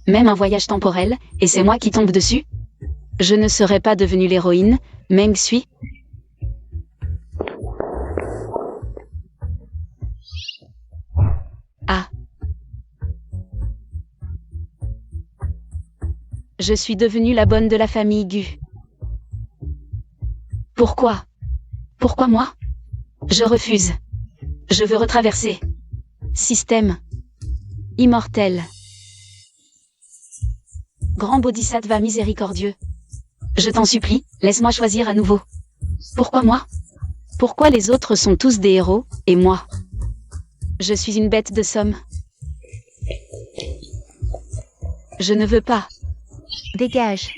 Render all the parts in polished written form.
même un voyage temporel, et c'est moi qui tombe dessus? Je ne serais pas devenue l'héroïne, Meng Sui? Ah. Je suis devenue la bonne de la famille Gu. Pourquoi? Pourquoi moi? Je refuse. Je veux retraverser. Système. Immortel. Grand Bodhisattva miséricordieux. Je t'en supplie, laisse-moi choisir à nouveau. Pourquoi moi? Pourquoi les autres sont tous des héros, et moi? Je suis une bête de somme. Je ne veux pas. Dégage.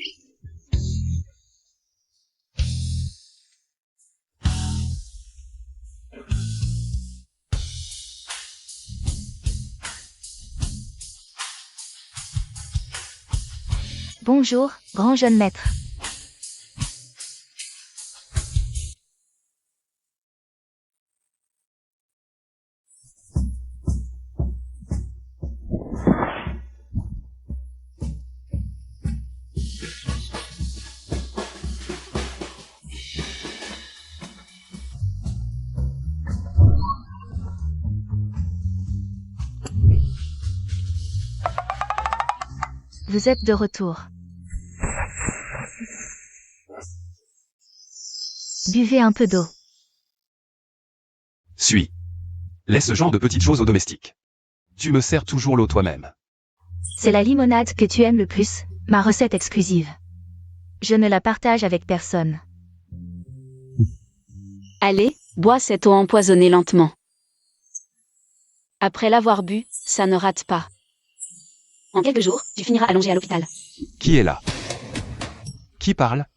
Bonjour, grand jeune maître. Vous êtes de retour. Buvez un peu d'eau. Suis. Laisse ce genre de petites choses aux domestiques. Tu me sers toujours l'eau toi-même. C'est la limonade que tu aimes le plus, ma recette exclusive. Je ne la partage avec personne. Allez, bois cette eau empoisonnée lentement. Après l'avoir bu, ça ne rate pas. En quelques jours, tu finiras allongé à l'hôpital. Qui est là? Qui parle?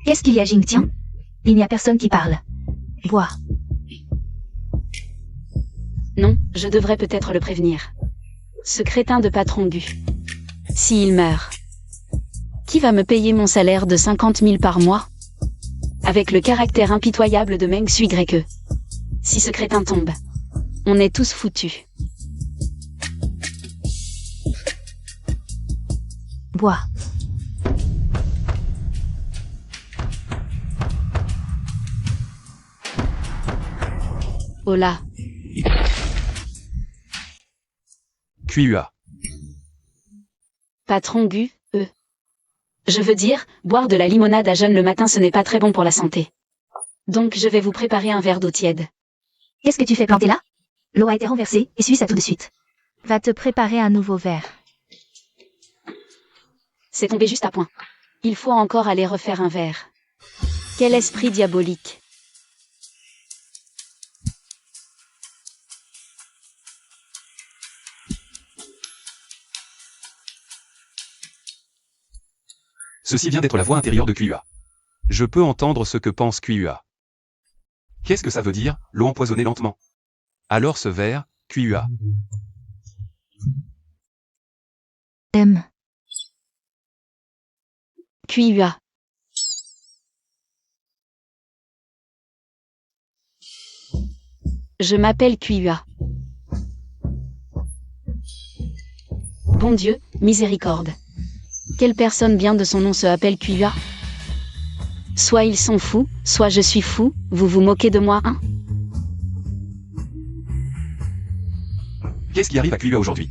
Qu'est-ce qu'il y a, Jingtian? Il n'y a personne qui parle. Bois. Non, je devrais peut-être le prévenir. Ce crétin de patron Gu. S'il meurt, qui va me payer mon salaire de 50 000 par mois? Avec le caractère impitoyable de Meng Sui Greke. Si ce crétin tombe, on est tous foutus. Bois. Oh là. QUA. Patron Gu, Je veux dire, boire de la limonade à jeun le matin ce n'est pas très bon pour la santé. Donc je vais vous préparer un verre d'eau tiède. Qu'est-ce que tu fais planter là? L'eau a été renversée, essuie ça tout de suite. Va te préparer un nouveau verre. C'est tombé juste à point. Il faut encore aller refaire un verre. Quel esprit diabolique. Ceci vient d'être la voix intérieure de QUA. Je peux entendre ce que pense QUA. Qu'est-ce que ça veut dire, l'eau empoisonnée lentement? Alors ce verre, QUA. QUA. Je m'appelle QUA. Bon Dieu, miséricorde. Quelle personne bien de son nom se appelle QUA? Soit ils sont fous, soit je suis fou, vous vous moquez de moi, hein? Qu'est-ce qui arrive à QUA aujourd'hui?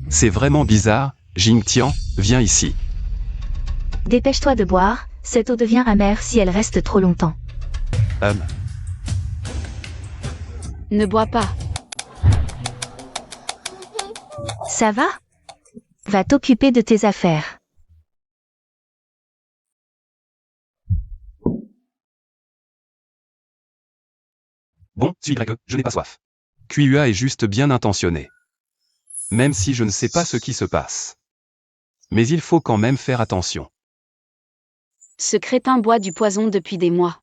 C'est vraiment bizarre, Jingtian, viens ici. Dépêche-toi de boire, cette eau devient amère si elle reste trop longtemps. Ne bois pas. Ça va? Va t'occuper de tes affaires. Bon, je n'ai pas soif. QUA est juste bien intentionné. Même si je ne sais pas ce qui se passe. Mais il faut quand même faire attention. Ce crétin boit du poison depuis des mois.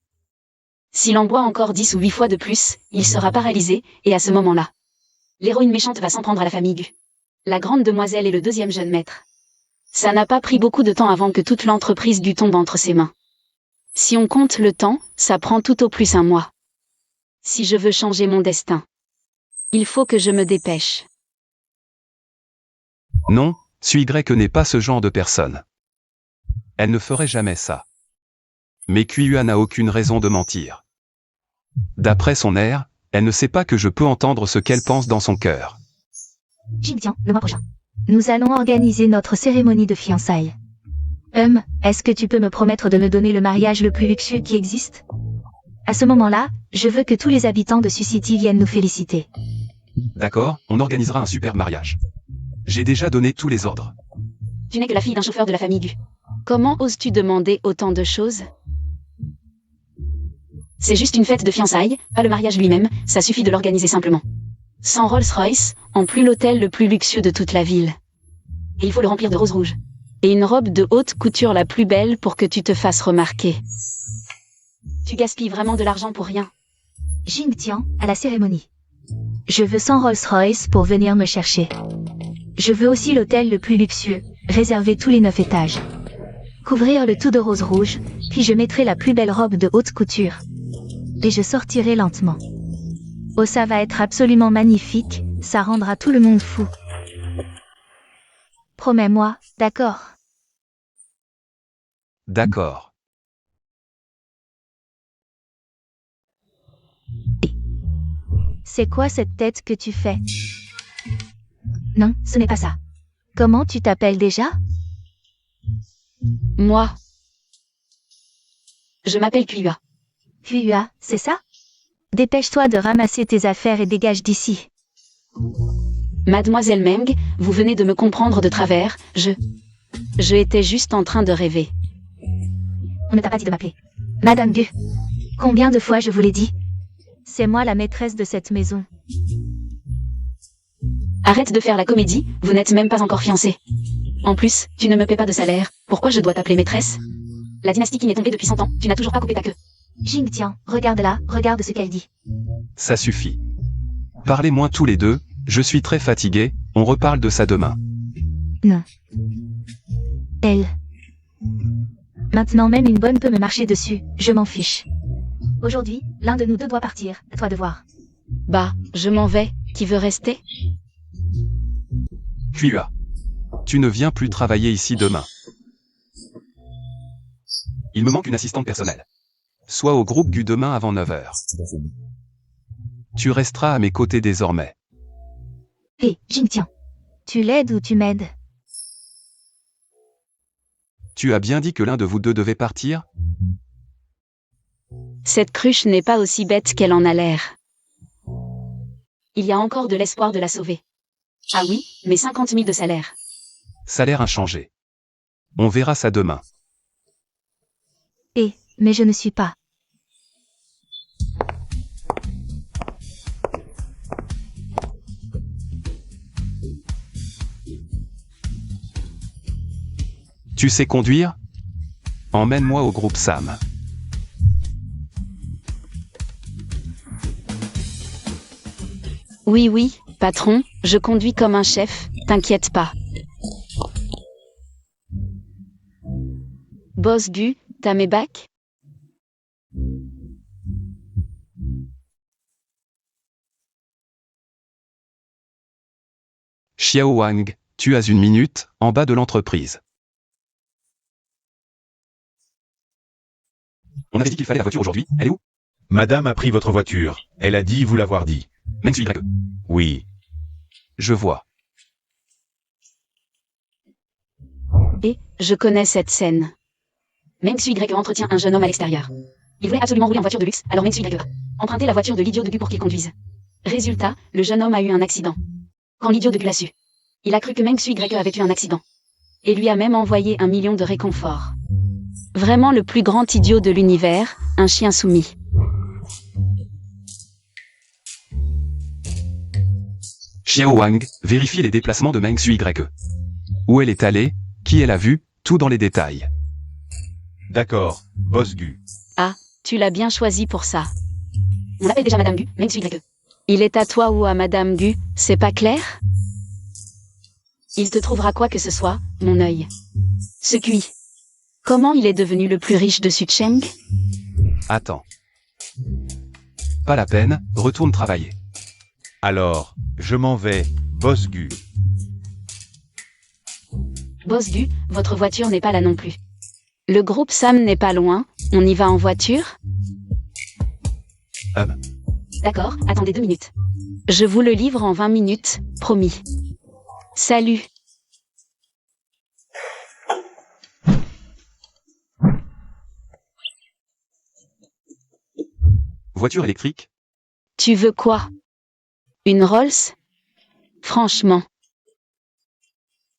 S'il en boit encore 10 ou 8 fois de plus, il sera paralysé, et à ce moment-là, l'héroïne méchante va s'en prendre à la famille Gu. La grande demoiselle et le deuxième jeune maître. Ça n'a pas pris beaucoup de temps avant que toute l'entreprise Gu tombe entre ses mains. Si on compte le temps, ça prend tout au plus un mois. Si je veux changer mon destin, Il faut que je me dépêche. Non, Suy n'est pas ce genre de personne. Elle ne ferait jamais ça. Mais Kuyua n'a aucune raison de mentir. D'après son air, elle ne sait pas que je peux entendre ce qu'elle pense dans son cœur. Jingtian, le mois prochain. Nous allons organiser notre cérémonie de fiançailles. Est-ce que tu peux me promettre de me donner le mariage le plus luxueux qui existe? À ce moment-là, je veux que tous les habitants de Sus-City viennent nous féliciter. D'accord, on organisera un super mariage. J'ai déjà donné tous les ordres. Tu n'es que la fille d'un chauffeur de la famille Gu. Comment oses-tu demander autant de choses? C'est juste une fête de fiançailles, pas le mariage lui-même, ça suffit de l'organiser simplement. Sans Rolls-Royce, en plus l'hôtel le plus luxueux de toute la ville. Et il faut le remplir de roses rouges. Et une robe de haute couture la plus belle pour que tu te fasses remarquer. Tu gaspilles vraiment de l'argent pour rien. Jingtian, à la cérémonie. Je veux 100 Rolls-Royce pour venir me chercher. Je veux aussi l'hôtel le plus luxueux, réservé tous les 9 étages. Couvrir le tout de rose rouge, puis je mettrai la plus belle robe de haute couture. Et je sortirai lentement. Oh, ça va être absolument magnifique, ça rendra tout le monde fou. Promets-moi, d'accord? D'accord. C'est quoi cette tête que tu fais? Non, ce n'est pas ça. Comment tu t'appelles déjà? Moi. Je m'appelle Kuyua. Kuyua, c'est ça? Dépêche-toi de ramasser tes affaires et dégage d'ici. Mademoiselle Meng, vous venez de me comprendre de travers, je étais juste en train de rêver. On ne t'a pas dit de m'appeler Madame Gu. Combien de fois je vous l'ai dit? C'est moi la maîtresse de cette maison. Arrête de faire la comédie, vous n'êtes même pas encore fiancée. En plus, tu ne me paies pas de salaire, pourquoi je dois t'appeler maîtresse? La dynastie Qin est tombée depuis 100 ans, tu n'as toujours pas coupé ta queue. Jingtian, regarde-la, regarde ce qu'elle dit. Ça suffit. Parlez moins tous les deux, je suis très fatigué, on reparle de ça demain. Non. Elle. Maintenant même une bonne peut me marcher dessus, je m'en fiche. Aujourd'hui, l'un de nous deux doit partir, à toi de voir. Bah, je m'en vais, qui veut rester? Kuyua. Tu ne viens plus travailler ici demain. Il me manque une assistante personnelle. Sois au groupe Gu demain avant 9h. Tu resteras à mes côtés désormais. Hé, Jingtian. Tu l'aides ou tu m'aides? Tu as bien dit que l'un de vous deux devait partir? Cette cruche n'est pas aussi bête qu'elle en a l'air. Il y a encore de l'espoir de la sauver. Ah oui, mais 50 000 de salaire. Salaire inchangé. On verra ça demain. Mais je ne suis pas. Tu sais conduire? Emmène-moi au groupe Sam. Oui, patron, je conduis comme un chef, t'inquiète pas. Boss Gu, t'as mes bacs? Xiao Wang, tu as une minute, en bas de l'entreprise. On avait dit qu'il fallait la voiture aujourd'hui, elle est où? Madame a pris votre voiture. Elle a dit vous l'avoir dit. Meng Suy. Oui. Je vois. Et, je connais cette scène. Meng Suy entretient un jeune homme à l'extérieur. Il voulait absolument rouler en voiture de luxe, alors Meng Suy va emprunter la voiture de l'idiot de Gu pour qu'il conduise. Résultat, le jeune homme a eu un accident. Quand l'idiot de Gu l'a su, il a cru que Meng Suy avait eu un accident. Et lui a même envoyé 1 million de réconfort. Vraiment le plus grand idiot de l'univers, un chien soumis. Xiao Wang, vérifie les déplacements de Meng Suy. Où elle est allée, qui elle a vu, tout dans les détails. D'accord, boss Gu. Ah, tu l'as bien choisi pour ça. On l'appelle déjà Madame Gu, Meng Suy. Il est à toi ou à Madame Gu, c'est pas clair? Il te trouvera quoi que ce soit, mon œil. Ce cuit. Comment il est devenu le plus riche de Sucheng? Attends. Pas la peine, retourne travailler. Alors, je m'en vais, boss Gu. Boss Gu, votre voiture n'est pas là non plus. Le groupe Sam n'est pas loin, on y va en voiture? D'accord, attendez 2 minutes. Je vous le livre en 20 minutes, promis. Salut. Voiture électrique? Tu veux quoi? Une Rolls? Franchement.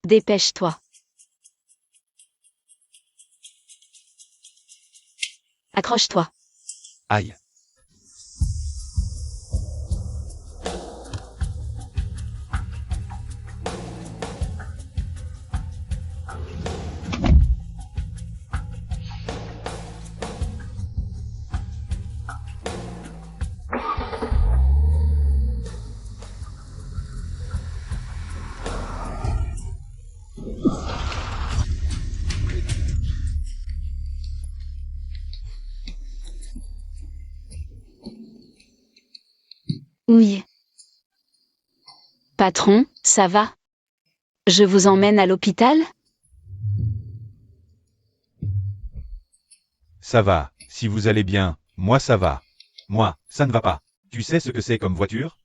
Dépêche-toi. Accroche-toi. Aïe. Oui. Patron, ça va? Je vous emmène à l'hôpital? Ça va, si vous allez bien, moi ça va. Moi, ça ne va pas. Tu sais ce que c'est comme voiture?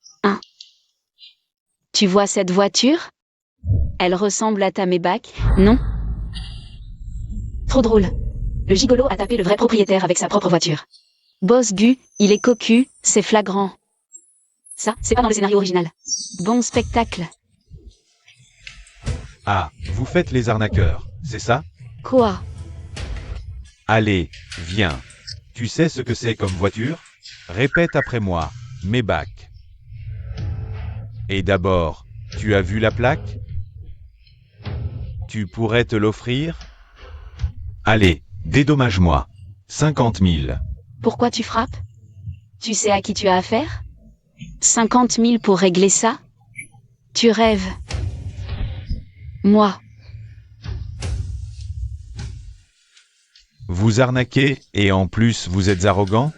Tu vois cette voiture? Elle ressemble à ta Maybach, non? Trop drôle. Le gigolo a tapé le vrai propriétaire avec sa propre voiture. Boss Gu, il est cocu, c'est flagrant. Ça, c'est pas dans le scénario original. Bon spectacle. Ah, vous faites les arnaqueurs, c'est ça? Quoi? Allez, viens. Tu sais ce que c'est comme voiture? Répète après moi, Maybach. Et d'abord, tu as vu la plaque? Tu pourrais te l'offrir? Allez, dédommage-moi. 50 000. Pourquoi tu frappes? Tu sais à qui tu as affaire? 50 000 pour régler ça? Tu rêves. Moi. Vous arnaquez, et en plus vous êtes arrogant?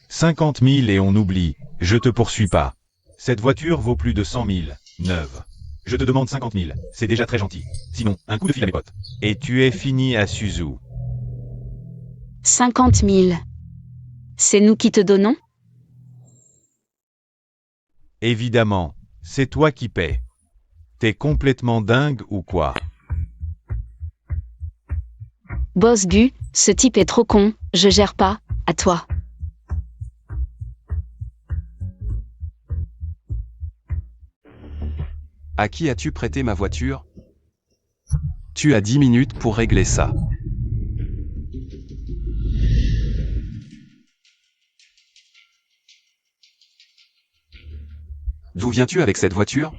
50 000 et on oublie, je te poursuis pas. Cette voiture vaut plus de 100 000, neuve. Je te demande 50 000, c'est déjà très gentil. Sinon, un coup de fil à mes potes. Et tu es fini à Suzu. 50 000. C'est nous qui te donnons? Évidemment, c'est toi qui paies. T'es complètement dingue ou quoi? Boss Gu, ce type est trop con, je gère pas, à toi. À qui as-tu prêté ma voiture? Tu as 10 minutes pour régler ça. D'où viens-tu avec cette voiture?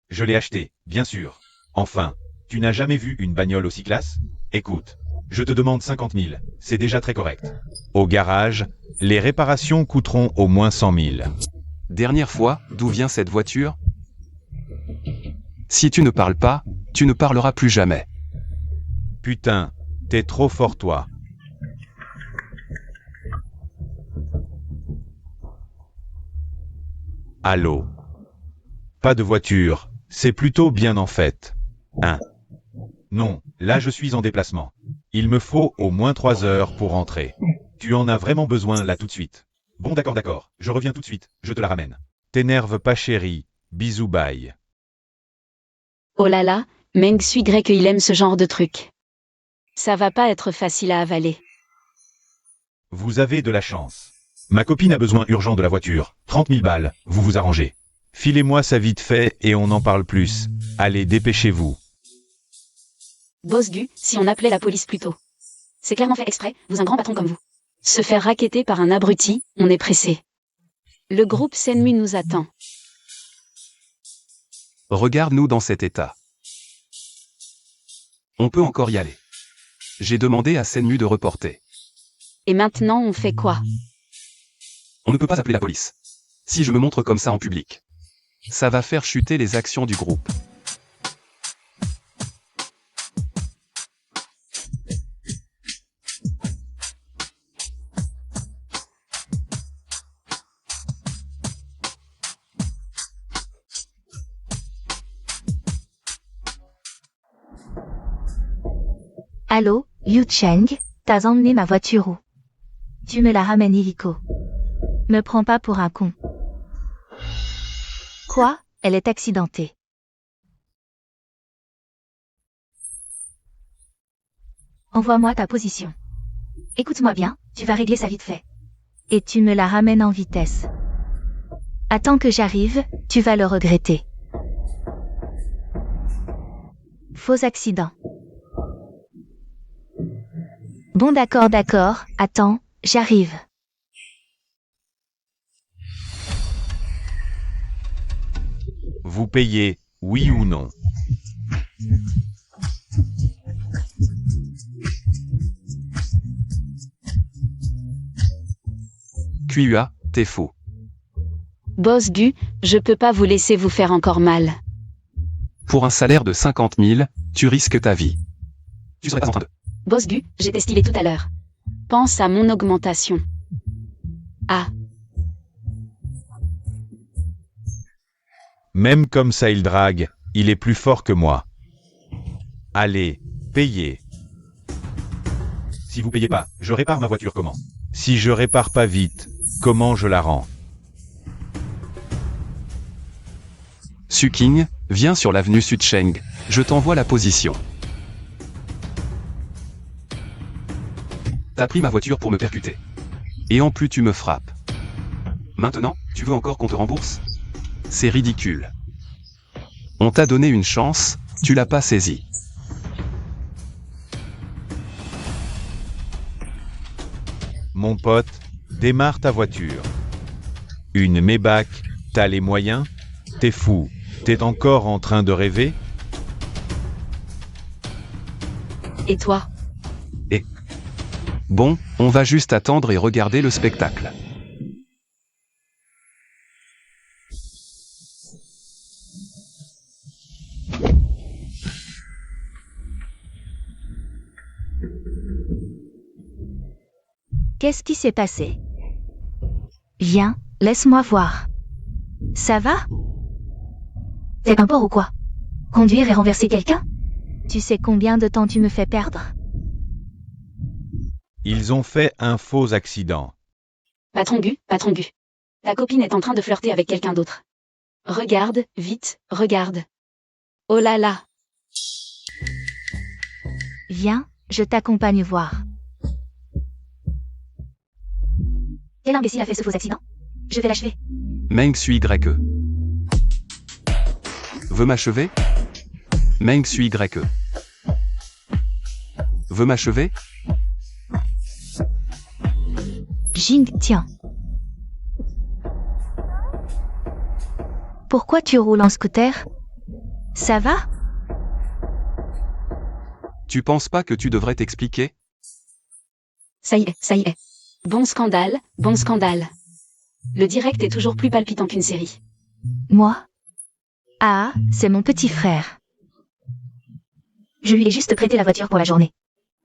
Je l'ai acheté, bien sûr. Enfin, tu n'as jamais vu une bagnole aussi classe? Écoute, je te demande 50 000, c'est déjà très correct. Au garage, les réparations coûteront au moins 100 000. Dernière fois, d'où vient cette voiture? Si tu ne parles pas, tu ne parleras plus jamais. Putain, t'es trop fort toi. Allô? Pas de voiture, c'est plutôt bien en fait. Hein? Non, là je suis en déplacement. Il me faut au moins 3 heures pour rentrer. Tu en as vraiment besoin là tout de suite. Bon d'accord, je reviens tout de suite, je te la ramène. T'énerve pas chérie, bisous bye. Oh là là, Meng Sui Grec il aime ce genre de truc. Ça va pas être facile à avaler. Vous avez de la chance. Ma copine a besoin urgent de la voiture, 30 000 balles, vous vous arrangez. Filez-moi ça vite fait et on en parle plus. Allez, dépêchez-vous. Boss Gu, si on appelait la police plus tôt. C'est clairement fait exprès, vous un grand patron comme vous. Se faire racketter par un abruti, on est pressé. Le groupe Senmu nous attend. Regarde-nous dans cet état. On peut encore y aller. J'ai demandé à Senmu de reporter. Et maintenant on fait quoi? On ne peut pas appeler la police. Si je me montre comme ça en public, ça va faire chuter les actions du groupe. Allô, Liu Cheng, t'as emmené ma voiture où? Tu me la ramènes illico. Me prends pas pour un con. Quoi? Elle est accidentée. Envoie-moi ta position. Écoute-moi bien, tu vas régler ça vite fait. Et tu me la ramènes en vitesse. Attends que j'arrive, tu vas le regretter. Faux accident. Bon d'accord, attends, j'arrive. Vous payez, oui ou non? QUA, t'es faux. Boss Gu, je peux pas vous laisser vous faire encore mal. Pour un salaire de 50 000, tu risques ta vie. Tu serais pas en train de... Boss Gu, j'étais stylé tout à l'heure. Pense à mon augmentation. Ah, Même comme ça il drague, il est plus fort que moi. Allez, payez. Si vous payez pas, je répare ma voiture comment? Si je répare pas vite, comment je la rends? Suking, viens sur l'avenue Sudcheng, je t'envoie la position. T'as pris ma voiture pour me percuter. Et en plus tu me frappes. Maintenant, tu veux encore qu'on te rembourse? C'est ridicule. On t'a donné une chance, tu l'as pas saisie. Mon pote, démarre ta voiture. Une Maybach, t'as les moyens? T'es fou, t'es encore en train de rêver? et toi? Bon, on va juste attendre et regarder le spectacle. Qu'est-ce qui s'est passé? Viens, laisse-moi voir. Ça va? C'est un porc ou quoi? Conduire et renverser quelqu'un? Tu sais combien de temps tu me fais perdre? Ils ont fait un faux accident. Patron Gu. Ta copine est en train de flirter avec quelqu'un d'autre. Regarde, vite, regarde. Oh là là. Viens, je t'accompagne voir. Quel imbécile a fait ce faux accident? Je vais l'achever. Meng Sui YE. Veux m'achever? Meng Sui YE. Veux m'achever? Jing, tiens. Pourquoi tu roules en scooter? Ça va? Tu penses pas que tu devrais t'expliquer? Ça y est. Bon scandale. Le direct est toujours plus palpitant qu'une série. Moi? Ah, c'est mon petit frère. Je lui ai juste prêté la voiture pour la journée.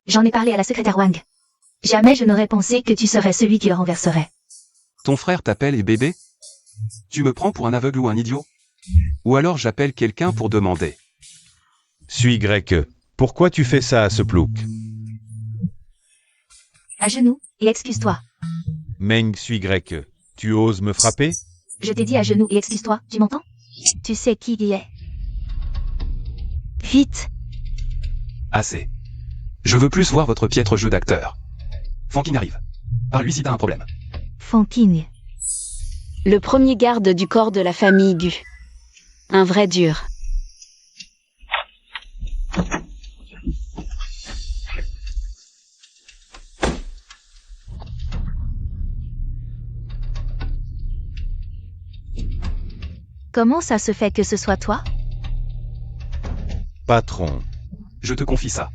J'en ai parlé à la secrétaire Wang. Jamais je n'aurais pensé que tu serais celui qui le renverserait. Ton frère t'appelle et bébé? Tu me prends pour un aveugle ou un idiot? Ou alors j'appelle quelqu'un pour demander. Suis grec. Pourquoi tu fais ça à ce plouc? À genoux, et excuse-toi. Meng suis grec. Tu oses me frapper? Je t'ai dit à genoux et excuse-toi, tu m'entends? Tu sais qui il est. Vite. Assez. Je veux plus voir votre piètre jeu d'acteur. Fanking arrive. Parle-lui si t'as un problème. Fanking. Le premier garde du corps de la famille Gu. Un vrai dur. Comment ça se fait que ce soit toi? Patron. Je te confie ça.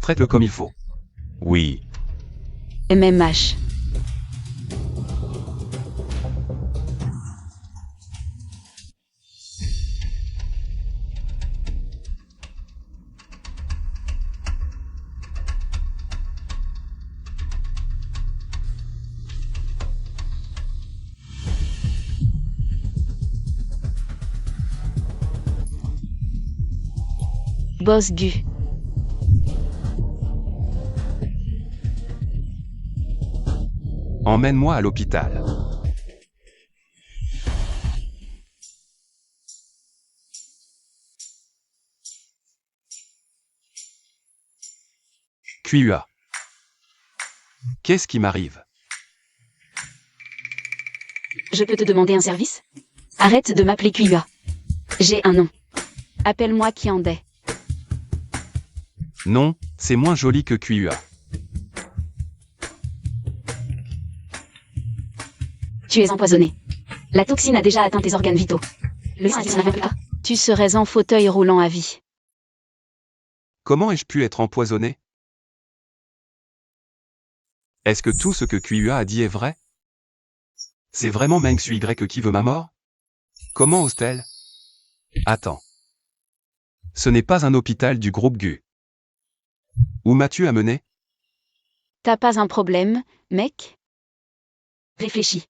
Traite-le comme il faut. Oui. MMH. Boss Gu. Emmène-moi à l'hôpital. QUA. Qu'est-ce qui m'arrive? Je peux te demander un service? Arrête de m'appeler QUA. J'ai un nom. Appelle-moi Kyandai. Non, c'est moins joli que QUA. Tu es empoisonné. La toxine a déjà atteint tes organes vitaux. Le sang est là. Tu serais en fauteuil roulant à vie. Comment ai-je pu être empoisonné? Est-ce que tout ce que QUA a dit est vrai? C'est vraiment Meng Sui Y qui veut ma mort? Comment ose-t-elle? Attends. Ce n'est pas un hôpital du groupe GU. Où m'as-tu amené? T'as pas un problème, mec? Réfléchis.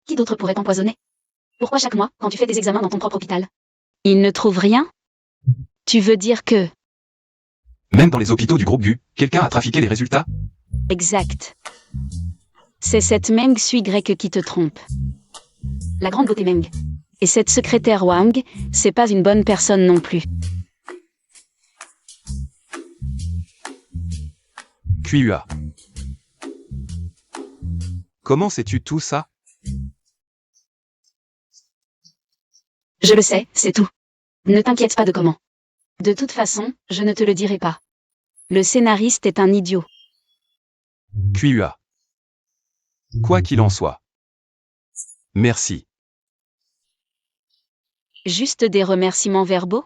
Qui d'autre pourrait t'empoisonner? Pourquoi chaque mois, quand tu fais des examens dans ton propre hôpital, ils ne trouvent rien? Tu veux dire que... Même dans les hôpitaux du groupe GU, quelqu'un a trafiqué les résultats? Exact. C'est cette Meng Sui Y qui te trompe. La grande beauté Meng. Et cette secrétaire Wang, c'est pas une bonne personne non plus. QUA. Comment sais-tu tout ça? Je le sais, c'est tout. Ne t'inquiète pas de comment. De toute façon, je ne te le dirai pas. Le scénariste est un idiot. QUA. Quoi qu'il en soit. Merci. Juste des remerciements verbaux?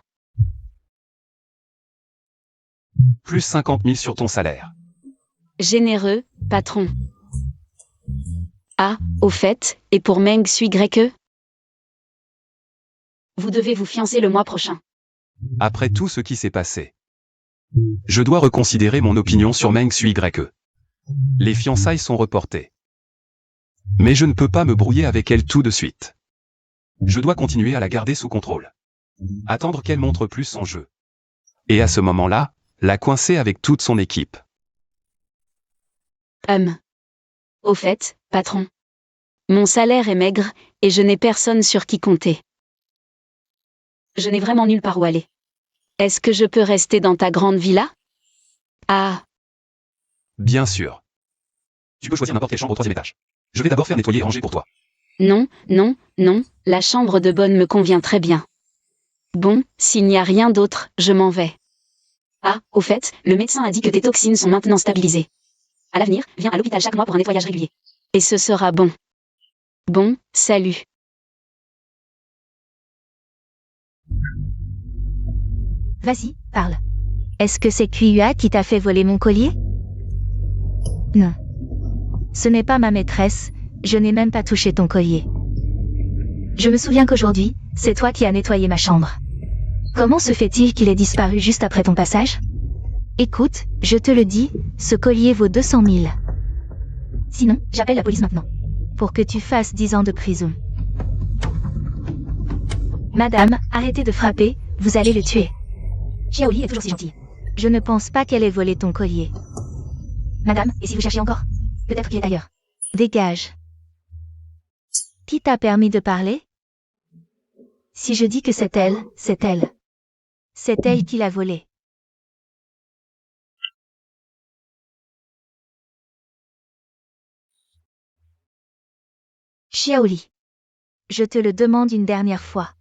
Plus 50 000 sur ton salaire. Généreux, patron. Ah, au fait, et pour Meng Sui Y? Vous devez vous fiancer le mois prochain. Après tout ce qui s'est passé, je dois reconsidérer mon opinion sur Meng Sui Y. Les fiançailles sont reportées. Mais je ne peux pas me brouiller avec elle tout de suite. Je dois continuer à la garder sous contrôle. Attendre qu'elle montre plus son jeu. Et à ce moment-là, la coincer avec toute son équipe. Au fait, patron. Mon salaire est maigre, et je n'ai personne sur qui compter. Je n'ai vraiment nulle part où aller. Est-ce que je peux rester dans ta grande villa? Ah, Bien sûr. Tu peux choisir n'importe quelle chambre au 3e étage. Je vais d'abord faire nettoyer et ranger pour toi. non, non, non, la chambre de bonne me convient très bien. Bon, s'il n'y a rien d'autre, je m'en vais. Ah, au fait, le médecin a dit que tes toxines sont maintenant stabilisées. À l'avenir, viens à l'hôpital chaque mois pour un nettoyage régulier. Et ce sera bon. Bon, salut. Vas-y, parle. Est-ce que c'est QUA qui t'a fait voler mon collier? Non. Ce n'est pas ma maîtresse, je n'ai même pas touché ton collier. Je me souviens qu'aujourd'hui, c'est toi qui as nettoyé ma chambre. Comment se fait-il qu'il ait disparu juste après ton passage? Écoute, je te le dis, ce collier vaut 200 000. Sinon, j'appelle la police maintenant. Pour que tu fasses 10 ans de prison. Madame, arrêtez de frapper, vous allez le tuer. Xiaoli est toujours si gentille. Je ne pense pas qu'elle ait volé ton collier. Madame, et si vous cherchez encore? Peut-être qu'il est ailleurs. Dégage. Qui t'a permis de parler? Si je dis que c'est elle, c'est elle. C'est elle qui l'a volé. Xiaoli. Je te le demande une dernière fois.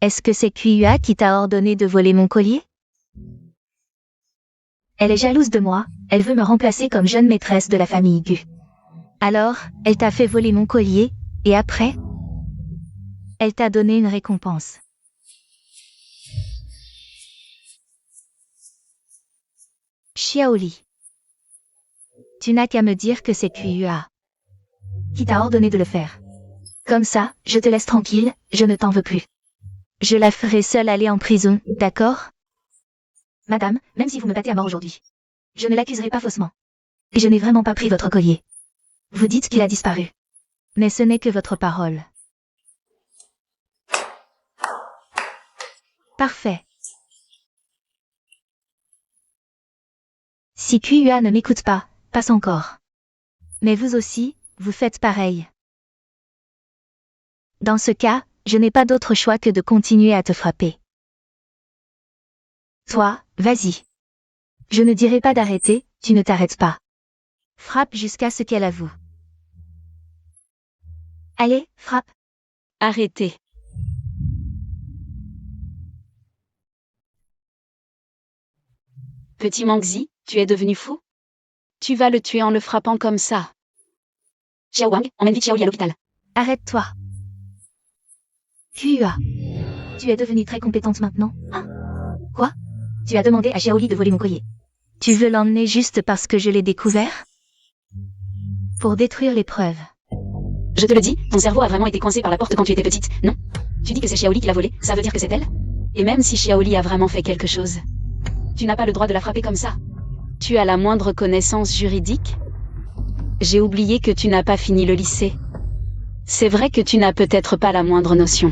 Est-ce que c'est QUA qui t'a ordonné de voler mon collier? Elle est jalouse de moi, elle veut me remplacer comme jeune maîtresse de la famille Gu. Alors, elle t'a fait voler mon collier, et après? Elle t'a donné une récompense. Xiaoli. Tu n'as qu'à me dire que c'est QUA qui t'a ordonné de le faire. Comme ça, je te laisse tranquille, je ne t'en veux plus. Je la ferai seule aller en prison, d'accord? Madame, même si vous me battez à mort aujourd'hui, je ne l'accuserai pas faussement. Et je n'ai vraiment pas pris votre collier. Vous dites qu'il a disparu. Mais ce n'est que votre parole. Parfait. Si QUA ne m'écoute pas, passe encore. Mais vous aussi, vous faites pareil. Dans ce cas, je n'ai pas d'autre choix que de continuer à te frapper. Toi, vas-y. Je ne dirai pas d'arrêter, tu ne t'arrêtes pas. Frappe jusqu'à ce qu'elle avoue. Allez, frappe. Arrêtez. Petit Mangzi, tu es devenu fou? Tu vas le tuer en le frappant comme ça. Xiao Wang, emmène vite Xiaoli à l'hôpital. Arrête-toi. Kua. Tu es devenue très compétente maintenant, hein? Quoi? Tu as demandé à Xiaoli de voler mon collier. Tu veux l'emmener juste parce que je l'ai découvert? Pour détruire les preuves. Je te le dis, ton cerveau a vraiment été coincé par la porte quand tu étais petite, non? Tu dis que c'est Xiaoli qui l'a volé, ça veut dire que c'est elle? Et même si Xiaoli a vraiment fait quelque chose, tu n'as pas le droit de la frapper comme ça. Tu as la moindre connaissance juridique? J'ai oublié que tu n'as pas fini le lycée. C'est vrai que tu n'as peut-être pas la moindre notion.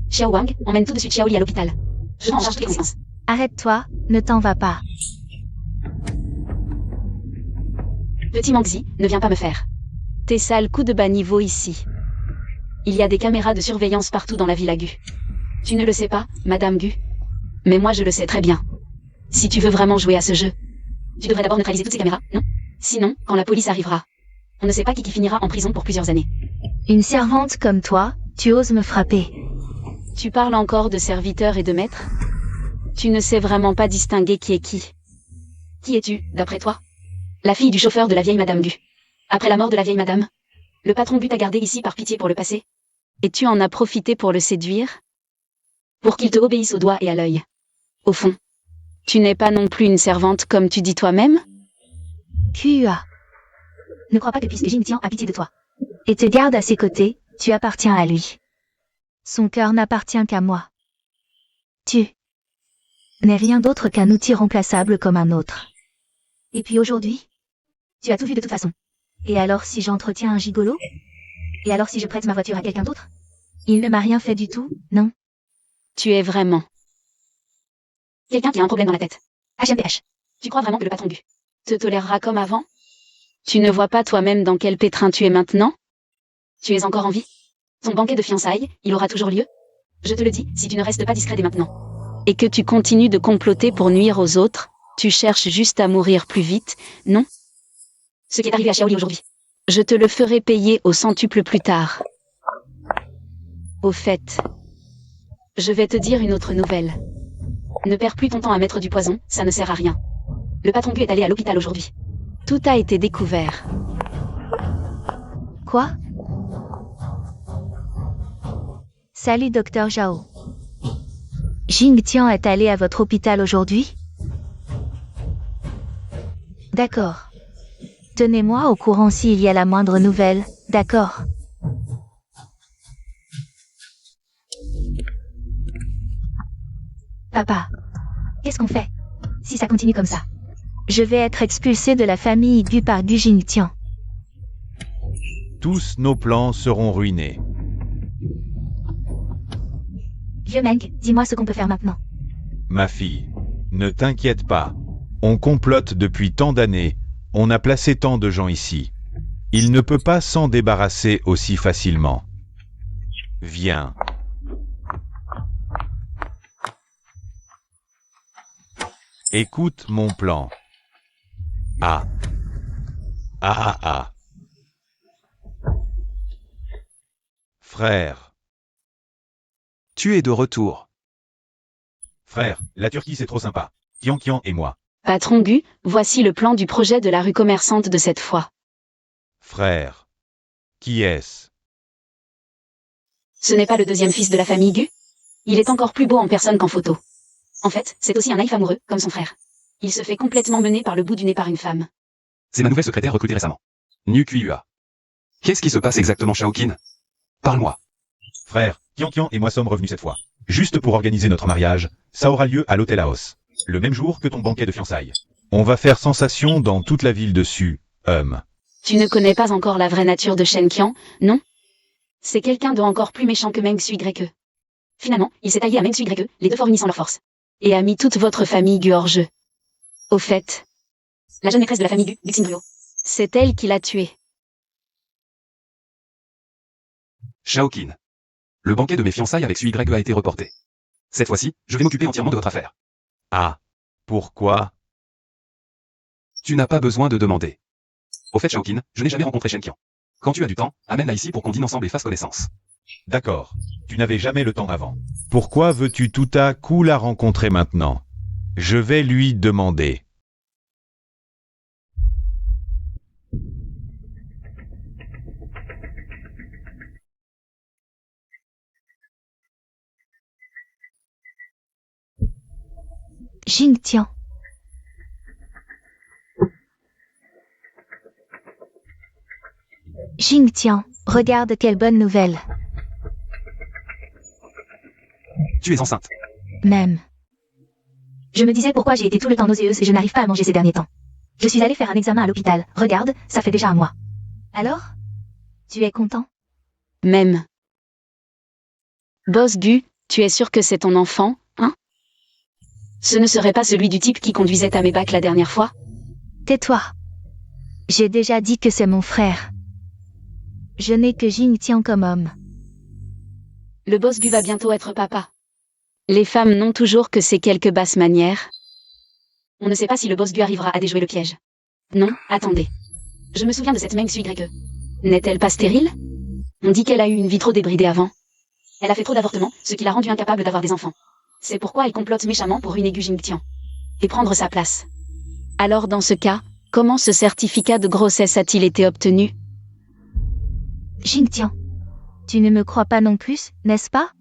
Xiao Wang, emmène tout de suite Xiaoli à l'hôpital. Je prends en charge toutes les conséquences. Arrête-toi, ne t'en vas pas. Petit Mangzi, ne viens pas me faire tes sales coups de bas niveau ici. Il y a des caméras de surveillance partout dans la Villa Gu. Tu ne le sais pas, Madame Gu. Mais moi je le sais très bien. Si tu veux vraiment jouer à ce jeu, tu devrais d'abord neutraliser toutes ces caméras, non? Sinon, quand la police arrivera, on ne sait pas qui finira en prison pour plusieurs années. Une servante comme toi, tu oses me frapper. Tu parles encore de serviteur et de maître? Tu ne sais vraiment pas distinguer qui est qui. Qui es-tu, d'après toi? La fille du chauffeur de la vieille Madame Gu. Après la mort de la vieille Madame, le patron Gu t'a gardé ici par pitié pour le passé. Et tu en as profité pour le séduire? Pour qu'il te obéisse au doigt et à l'œil. Au fond, tu n'es pas non plus une servante comme tu dis toi-même? Kua. Ne crois pas que puisque Jing Tian a pitié de toi et te garde à ses côtés, tu appartiens à lui. Son cœur n'appartient qu'à moi. Tu n'es rien d'autre qu'un outil remplaçable comme un autre. Et puis aujourd'hui, tu as tout vu de toute façon. Et alors si j'entretiens un gigolo? Et alors si je prête ma voiture à quelqu'un d'autre? Il ne m'a rien fait du tout, non? Tu es vraiment quelqu'un qui a un problème dans la tête. HMPH. Tu crois vraiment que le patron Gu te tolérera comme avant? Tu ne vois pas toi-même dans quel pétrin tu es maintenant? Tu es encore en vie? Ton banquet de fiançailles, il aura toujours lieu? Je te le dis, si tu ne restes pas discret dès maintenant, et que tu continues de comploter pour nuire aux autres, tu cherches juste à mourir plus vite, non? Ce qui est arrivé à Xiaoli aujourd'hui, je te le ferai payer au centuple plus tard. Au fait, je vais te dire une autre nouvelle. Ne perds plus ton temps à mettre du poison, ça ne sert à rien. Le patron Gu est allé à l'hôpital aujourd'hui. Tout a été découvert. Quoi? Salut Docteur Zhao. Jing Tian est allé à votre hôpital aujourd'hui? D'accord. Tenez-moi au courant s'il y a la moindre nouvelle, d'accord? Papa, qu'est-ce qu'on fait si ça continue comme ça? Je vais être expulsé de la famille Gu par Gu Jingtian. Tous nos plans seront ruinés. Vieux Meng, dis-moi ce qu'on peut faire maintenant. Ma fille, ne t'inquiète pas. On complote depuis tant d'années, on a placé tant de gens ici. Il ne peut pas s'en débarrasser aussi facilement. Viens. Écoute mon plan. Ah. Ah ah ah. Frère. Tu es de retour. Frère, la Turquie c'est trop sympa. Kian Kian et moi. Patron Gu, voici le plan du projet de la rue commerçante de cette fois. Frère. Qui est-ce? Ce n'est pas le deuxième fils de la famille Gu? Il est encore plus beau en personne qu'en photo. En fait, c'est aussi un naïf amoureux, comme son frère. Il se fait complètement mener par le bout du nez par une femme. C'est ma nouvelle secrétaire recrutée récemment. Nu Kua. Qu'est-ce qui se passe exactement, Shaokin? Parle-moi. Frère, Kian Kian et moi sommes revenus cette fois. Juste pour organiser notre mariage, ça aura lieu à l'hôtel Laos. Le même jour que ton banquet de fiançailles. On va faire sensation dans toute la ville dessus, Tu ne connais pas encore la vraie nature de Shen Qian, non? C'est quelqu'un de encore plus méchant que Meng Sui Greke. Finalement, il s'est allié à Meng Sui Greke, les deux fournissant leurs forces. Et a mis toute votre famille Gu hors jeu. Au fait, la jeune maîtresse de la famille Gu, Guxin Ruo, c'est elle qui l'a tué. Shaoqin. Le banquet de mes fiançailles avec Sui a été reporté. Cette fois-ci, je vais m'occuper entièrement de votre affaire. Ah. Pourquoi? Tu n'as pas besoin de demander. Au fait Shaoqin, je n'ai jamais rencontré Shen Qian. Quand tu as du temps, amène-la ici pour qu'on dîne ensemble et fasse connaissance. D'accord. Tu n'avais jamais le temps avant. Pourquoi veux-tu tout à coup la rencontrer maintenant? Je vais lui demander. Jingtian. Jingtian, regarde quelle bonne nouvelle. Tu es enceinte. Même. Je me disais pourquoi j'ai été tout le temps nauséeuse et je n'arrive pas à manger ces derniers temps. Je suis allée faire un examen à l'hôpital. Regarde, ça fait déjà un mois. Alors? Tu es content? Même. Boss Gu, tu es sûr que c'est ton enfant, hein? Ce ne serait pas celui du type qui conduisait ta Maybach la dernière fois? Tais-toi. J'ai déjà dit que c'est mon frère. Je n'ai que Jingtian comme homme. Le boss Gu va bientôt être papa. Les femmes n'ont toujours que ces quelques basses manières. On ne sait pas si le boss Gu arrivera à déjouer le piège. Non, attendez. Je me souviens de cette Meng Sui Greke. N'est-elle pas stérile? On dit qu'elle a eu une vie trop débridée avant. Elle a fait trop d'avortements, ce qui l'a rendue incapable d'avoir des enfants. C'est pourquoi elle complote méchamment pour ruiner Gu Jingtian. Et prendre sa place. Alors dans ce cas, comment ce certificat de grossesse a-t-il été obtenu? Jingtian. Tu ne me crois pas non plus, n'est-ce pas?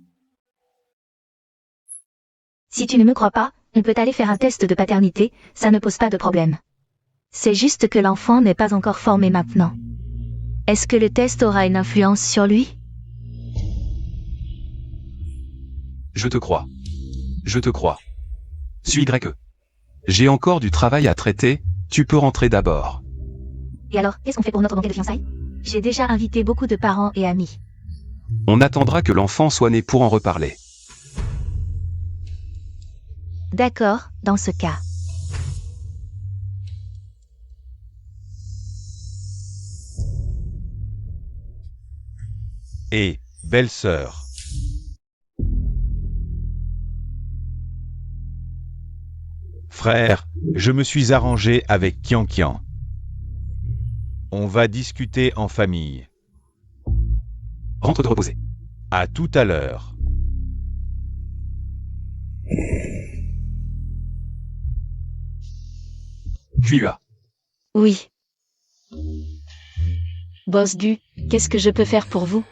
Si tu ne me crois pas, on peut aller faire un test de paternité, ça ne pose pas de problème. C'est juste que l'enfant n'est pas encore formé maintenant. Est-ce que le test aura une influence sur lui? Je te crois. Je te crois. Sui Greke. J'ai encore du travail à traiter, tu peux rentrer d'abord. Et alors, qu'est-ce qu'on fait pour notre banquet de fiançailles? J'ai déjà invité beaucoup de parents et amis. On attendra que l'enfant soit né pour en reparler. D'accord, dans ce cas. Et, belle-sœur. Frère, je me suis arrangé avec Qian Qian. On va discuter en famille. Rentre te reposer. À tout à l'heure. Tua. Oui. Boss Gu, qu'est-ce que je peux faire pour vous?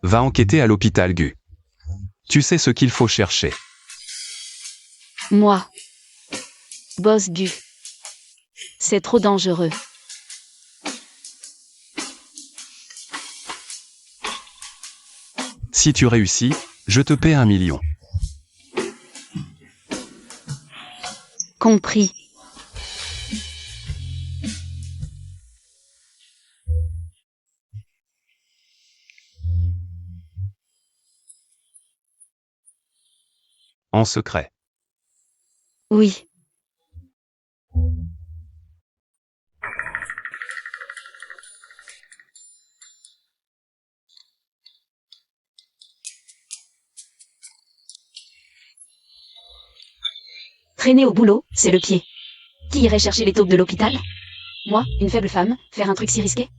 Va enquêter à l'hôpital Gu. Tu sais ce qu'il faut chercher. Moi. Boss Gu. C'est trop dangereux. Si tu réussis, je te paie 1 million. Compris. En secret. Oui. Traîner au boulot, c'est le pied. Qui irait chercher les taupes de l'hôpital? Moi, une faible femme, faire un truc si risqué?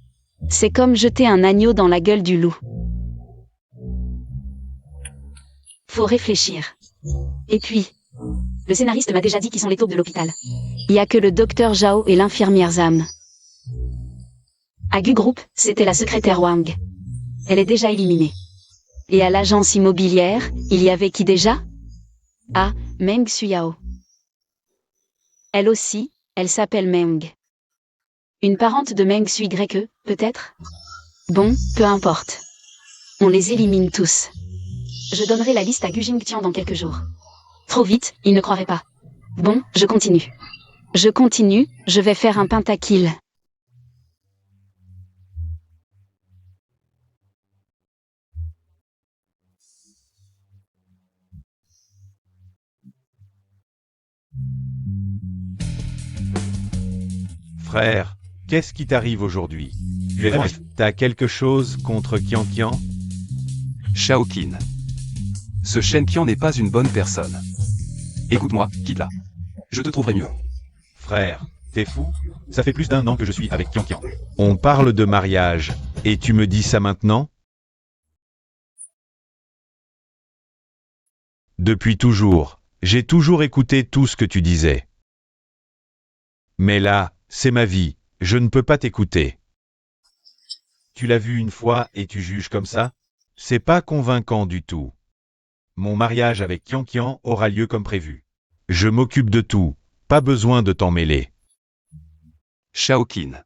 C'est comme jeter un agneau dans la gueule du loup. Faut réfléchir. Et puis, le scénariste m'a déjà dit qui sont les taupes de l'hôpital. Il y a que le docteur Zhao et l'infirmière Zam. À Gu Group, c'était la secrétaire Wang. Elle est déjà éliminée. Et à l'agence immobilière, il y avait qui déjà? Ah, Meng Suyao. Elle aussi, elle s'appelle Meng. Une parente de Meng Sui Greke, peut-être? Bon, peu importe. On les élimine tous. Je donnerai la liste à Gu Jingtian dans quelques jours. Trop vite, il ne croirait pas. Bon, je continue. Je continue, je vais faire un pentakill. Frère, qu'est-ce qui t'arrive aujourd'hui? T'as quelque chose contre Qian Qian? Shaoqin. Ce Shen Qian n'est pas une bonne personne. Écoute-moi, quitte-la. Je te trouverai mieux. Frère, t'es fou? Ça fait plus d'1 an que je suis avec Qian Qian. On parle de mariage, et tu me dis ça maintenant? Depuis toujours, j'ai toujours écouté tout ce que tu disais. Mais là, c'est ma vie, je ne peux pas t'écouter. Tu l'as vu une fois et tu juges comme ça? C'est pas convaincant du tout. Mon mariage avec Qian Qian aura lieu comme prévu. Je m'occupe de tout, pas besoin de t'en mêler. Shaoqin.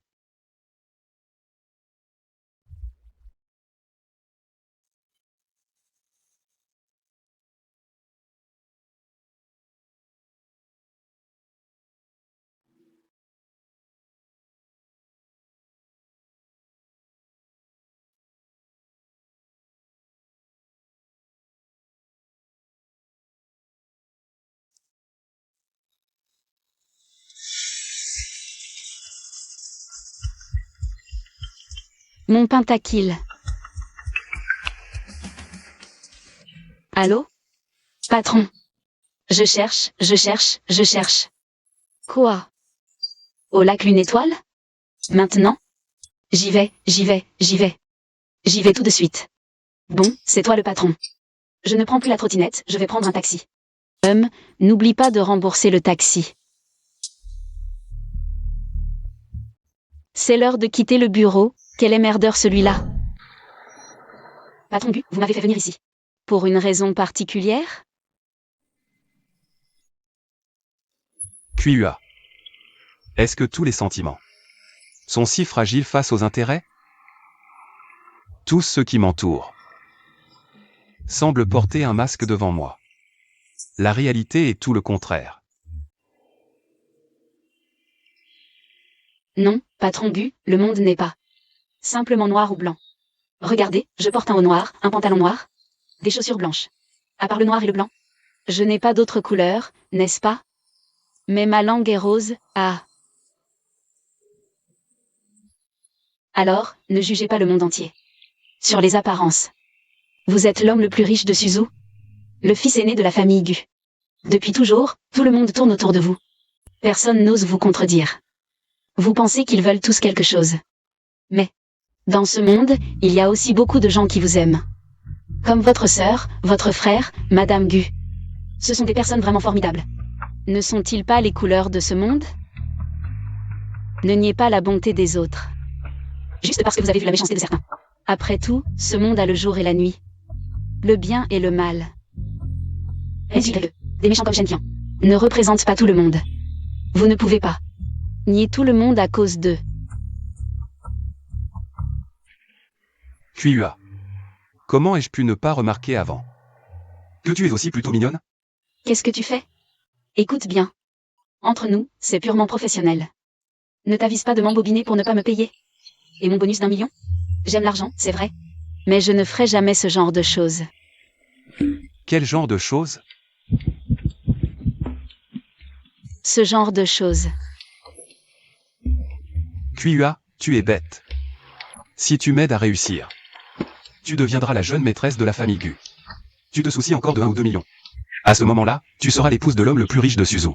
Mon pentakill. Allô? Patron. Je cherche. Quoi? Au lac Lune Étoile? Maintenant? J'y vais. J'y vais tout de suite. Bon, c'est toi le patron. Je ne prends plus la trottinette, je vais prendre un taxi. N'oublie pas de rembourser le taxi. C'est l'heure de quitter le bureau. Quel emmerdeur celui-là. Patron Gu, vous m'avez fait venir ici. Pour une raison particulière? QUA. Est-ce que tous les sentiments sont si fragiles face aux intérêts? Tous ceux qui m'entourent semblent porter un masque devant moi. La réalité est tout le contraire. Non, patron Gu, le monde n'est pas simplement noir ou blanc. Regardez, je porte un haut noir, un pantalon noir, des chaussures blanches. À part le noir et le blanc, je n'ai pas d'autre couleur, n'est-ce pas? Mais ma langue est rose, ah. Alors, ne jugez pas le monde entier sur les apparences. Vous êtes l'homme le plus riche de Suzu, le fils aîné de la famille Gu. Depuis toujours, tout le monde tourne autour de vous. Personne n'ose vous contredire. Vous pensez qu'ils veulent tous quelque chose. Mais, dans ce monde, il y a aussi beaucoup de gens qui vous aiment. Comme votre sœur, votre frère, Madame Gu. Ce sont des personnes vraiment formidables. Ne sont-ils pas les couleurs de ce monde? Ne niez pas la bonté des autres. Juste parce que vous avez vu la méchanceté de certains. Après tout, ce monde a le jour et la nuit. Le bien et le mal. Résultez-le. Des méchants comme Shen Qian ne représentent pas tout le monde. Vous ne pouvez pas nier tout le monde à cause d'eux. QUA. Comment ai-je pu ne pas remarquer avant que tu es aussi plutôt mignonne? Qu'est-ce que tu fais? Écoute bien. Entre nous, c'est purement professionnel. Ne t'avise pas de m'embobiner pour ne pas me payer. Et mon bonus d'1 million? J'aime l'argent, c'est vrai. Mais je ne ferai jamais ce genre de choses. Quel genre de choses? Ce genre de choses. QUA, tu es bête. Si tu m'aides à réussir, tu deviendras la jeune maîtresse de la famille Gu. Tu te soucies encore de 1 ou 2 millions. À ce moment-là, tu seras l'épouse de l'homme le plus riche de Suzu.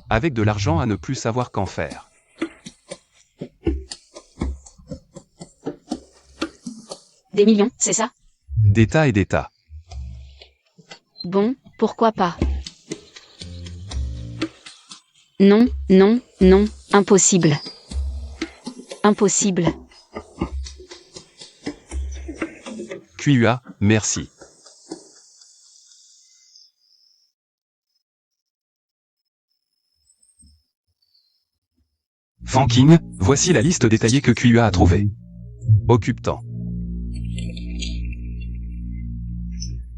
Avec de l'argent à ne plus savoir qu'en faire. Des millions, c'est ça? Des tas et des tas. Bon, pourquoi pas? Non, non, non, impossible. Impossible. QUA, merci. Fanking, voici la liste détaillée que QUA a trouvée. Occupe-temps.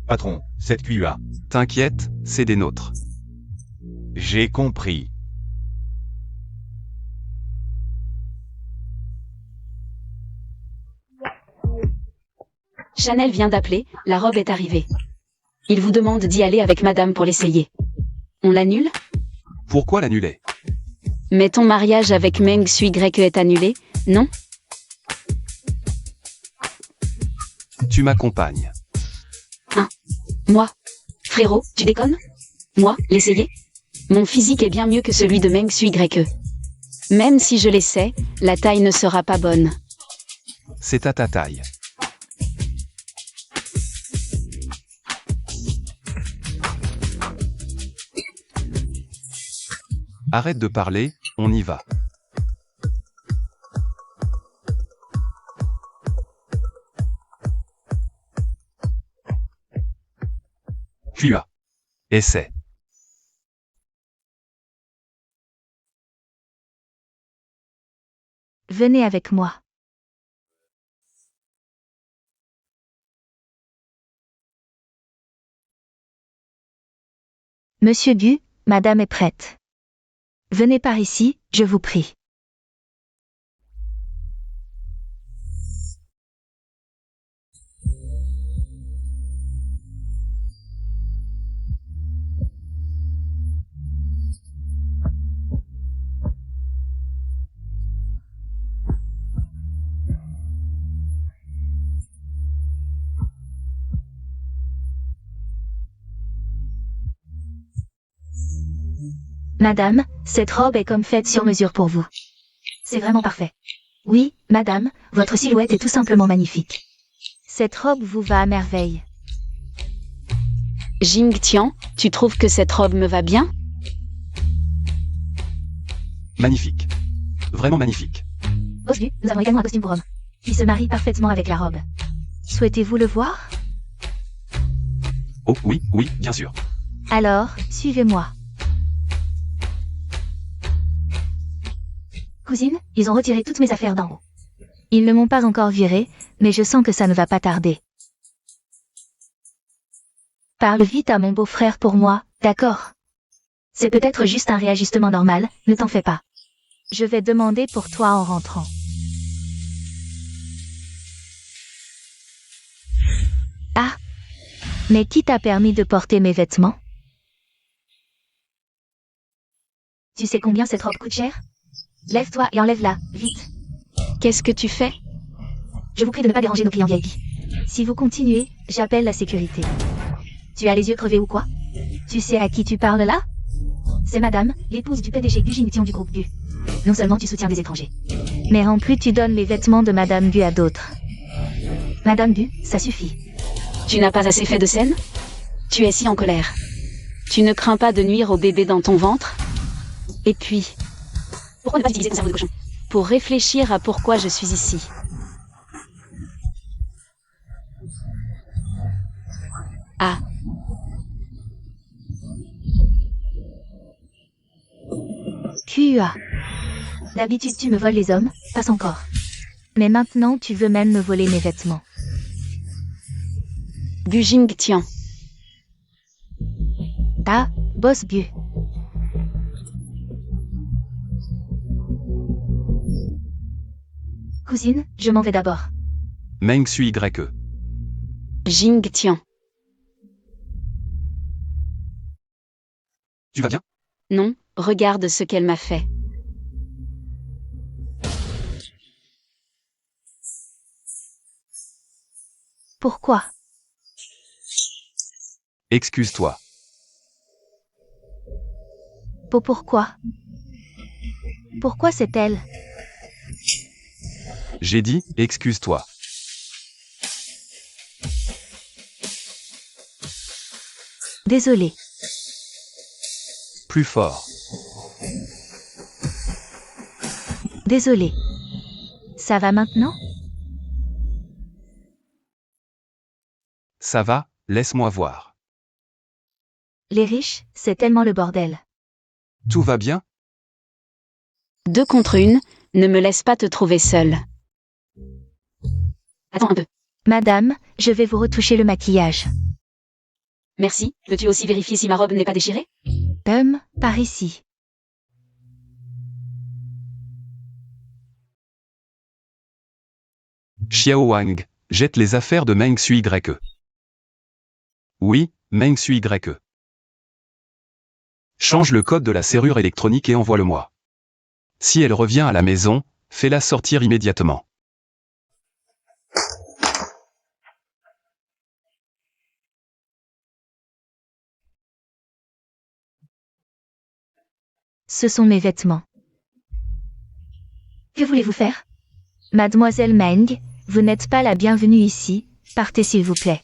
Patron, cette QUA. T'inquiète, c'est des nôtres. J'ai compris. Chanel vient d'appeler, la robe est arrivée. Il vous demande d'y aller avec madame pour l'essayer. On l'annule? Pourquoi l'annuler? Mais ton mariage avec Meng Sui Y est annulé, non? Tu m'accompagnes. Moi? Frérot, tu déconnes? Moi, l'essayer? Mon physique est bien mieux que celui de Meng Sui YE. Même si je l'essaie, la taille ne sera pas bonne. C'est à ta taille. Arrête de parler, on y va. QA. Essai. Venez avec moi. Monsieur Gu, madame est prête. Venez par ici, je vous prie. Madame, cette robe est comme faite sur mesure pour vous. C'est vraiment parfait. Oui, madame, votre silhouette est tout simplement magnifique. Cette robe vous va à merveille. Jing Tian, tu trouves que cette robe me va bien? Magnifique. Vraiment magnifique. Boss Gu, nous avons également un costume pour homme. Il se marie parfaitement avec la robe. Souhaitez-vous le voir? Oh oui, oui, bien sûr. Alors, suivez-moi. Cousine, ils ont retiré toutes mes affaires d'en haut. Ils ne m'ont pas encore viré, mais je sens que ça ne va pas tarder. Parle vite à mon beau-frère pour moi, d'accord? C'est peut-être juste un réajustement normal, ne t'en fais pas. Je vais demander pour toi en rentrant. Ah! Mais qui t'a permis de porter mes vêtements? Tu sais combien cette robe coûte cher? Lève-toi et enlève-la, vite. Qu'est-ce que tu fais? Je vous prie de ne pas déranger nos clients VIP. Si vous continuez, j'appelle la sécurité. Tu as les yeux crevés ou quoi? Tu sais à qui tu parles là? C'est madame, l'épouse du PDG Gu Jingtian du groupe Gu. Non seulement tu soutiens des étrangers, mais en plus tu donnes les vêtements de madame Gu à d'autres. Madame Gu, ça suffit. Tu n'as pas assez fait de scène? Tu es si en colère. Tu ne crains pas de nuire au bébé dans ton ventre? Et puis, pourquoi ne pas utiliser ton cerveau de cochon? Pour réfléchir à pourquoi je suis ici. Ah. QA. D'habitude tu me voles les hommes, passe encore. Mais maintenant tu veux même me voler mes vêtements. Gu Jingtian. Ah, boss Gu. Cousine, je m'en vais d'abord. Meng Sui YE. Jingtian. Tu vas bien? Non, regarde ce qu'elle m'a fait. Pourquoi? Excuse-toi. Pourquoi? Pourquoi c'est elle? J'ai dit, excuse-toi. Désolé. Plus fort. Désolé. Ça va maintenant? Ça va, laisse-moi voir. Les riches, c'est tellement le bordel. Tout va bien? 2 contre 1, ne me laisse pas te trouver seule. Attends un peu. Madame, je vais vous retoucher le maquillage. Merci, peux-tu aussi vérifier si ma robe n'est pas déchirée? Par ici. Xiao Wang, jette les affaires de Meng Sui YE. Oui, Meng Sui YE. Change le code de la serrure électronique et envoie-le-moi. Si elle revient à la maison, fais-la sortir immédiatement. Ce sont mes vêtements. Que voulez-vous faire? Mademoiselle Meng, vous n'êtes pas la bienvenue ici, partez s'il vous plaît.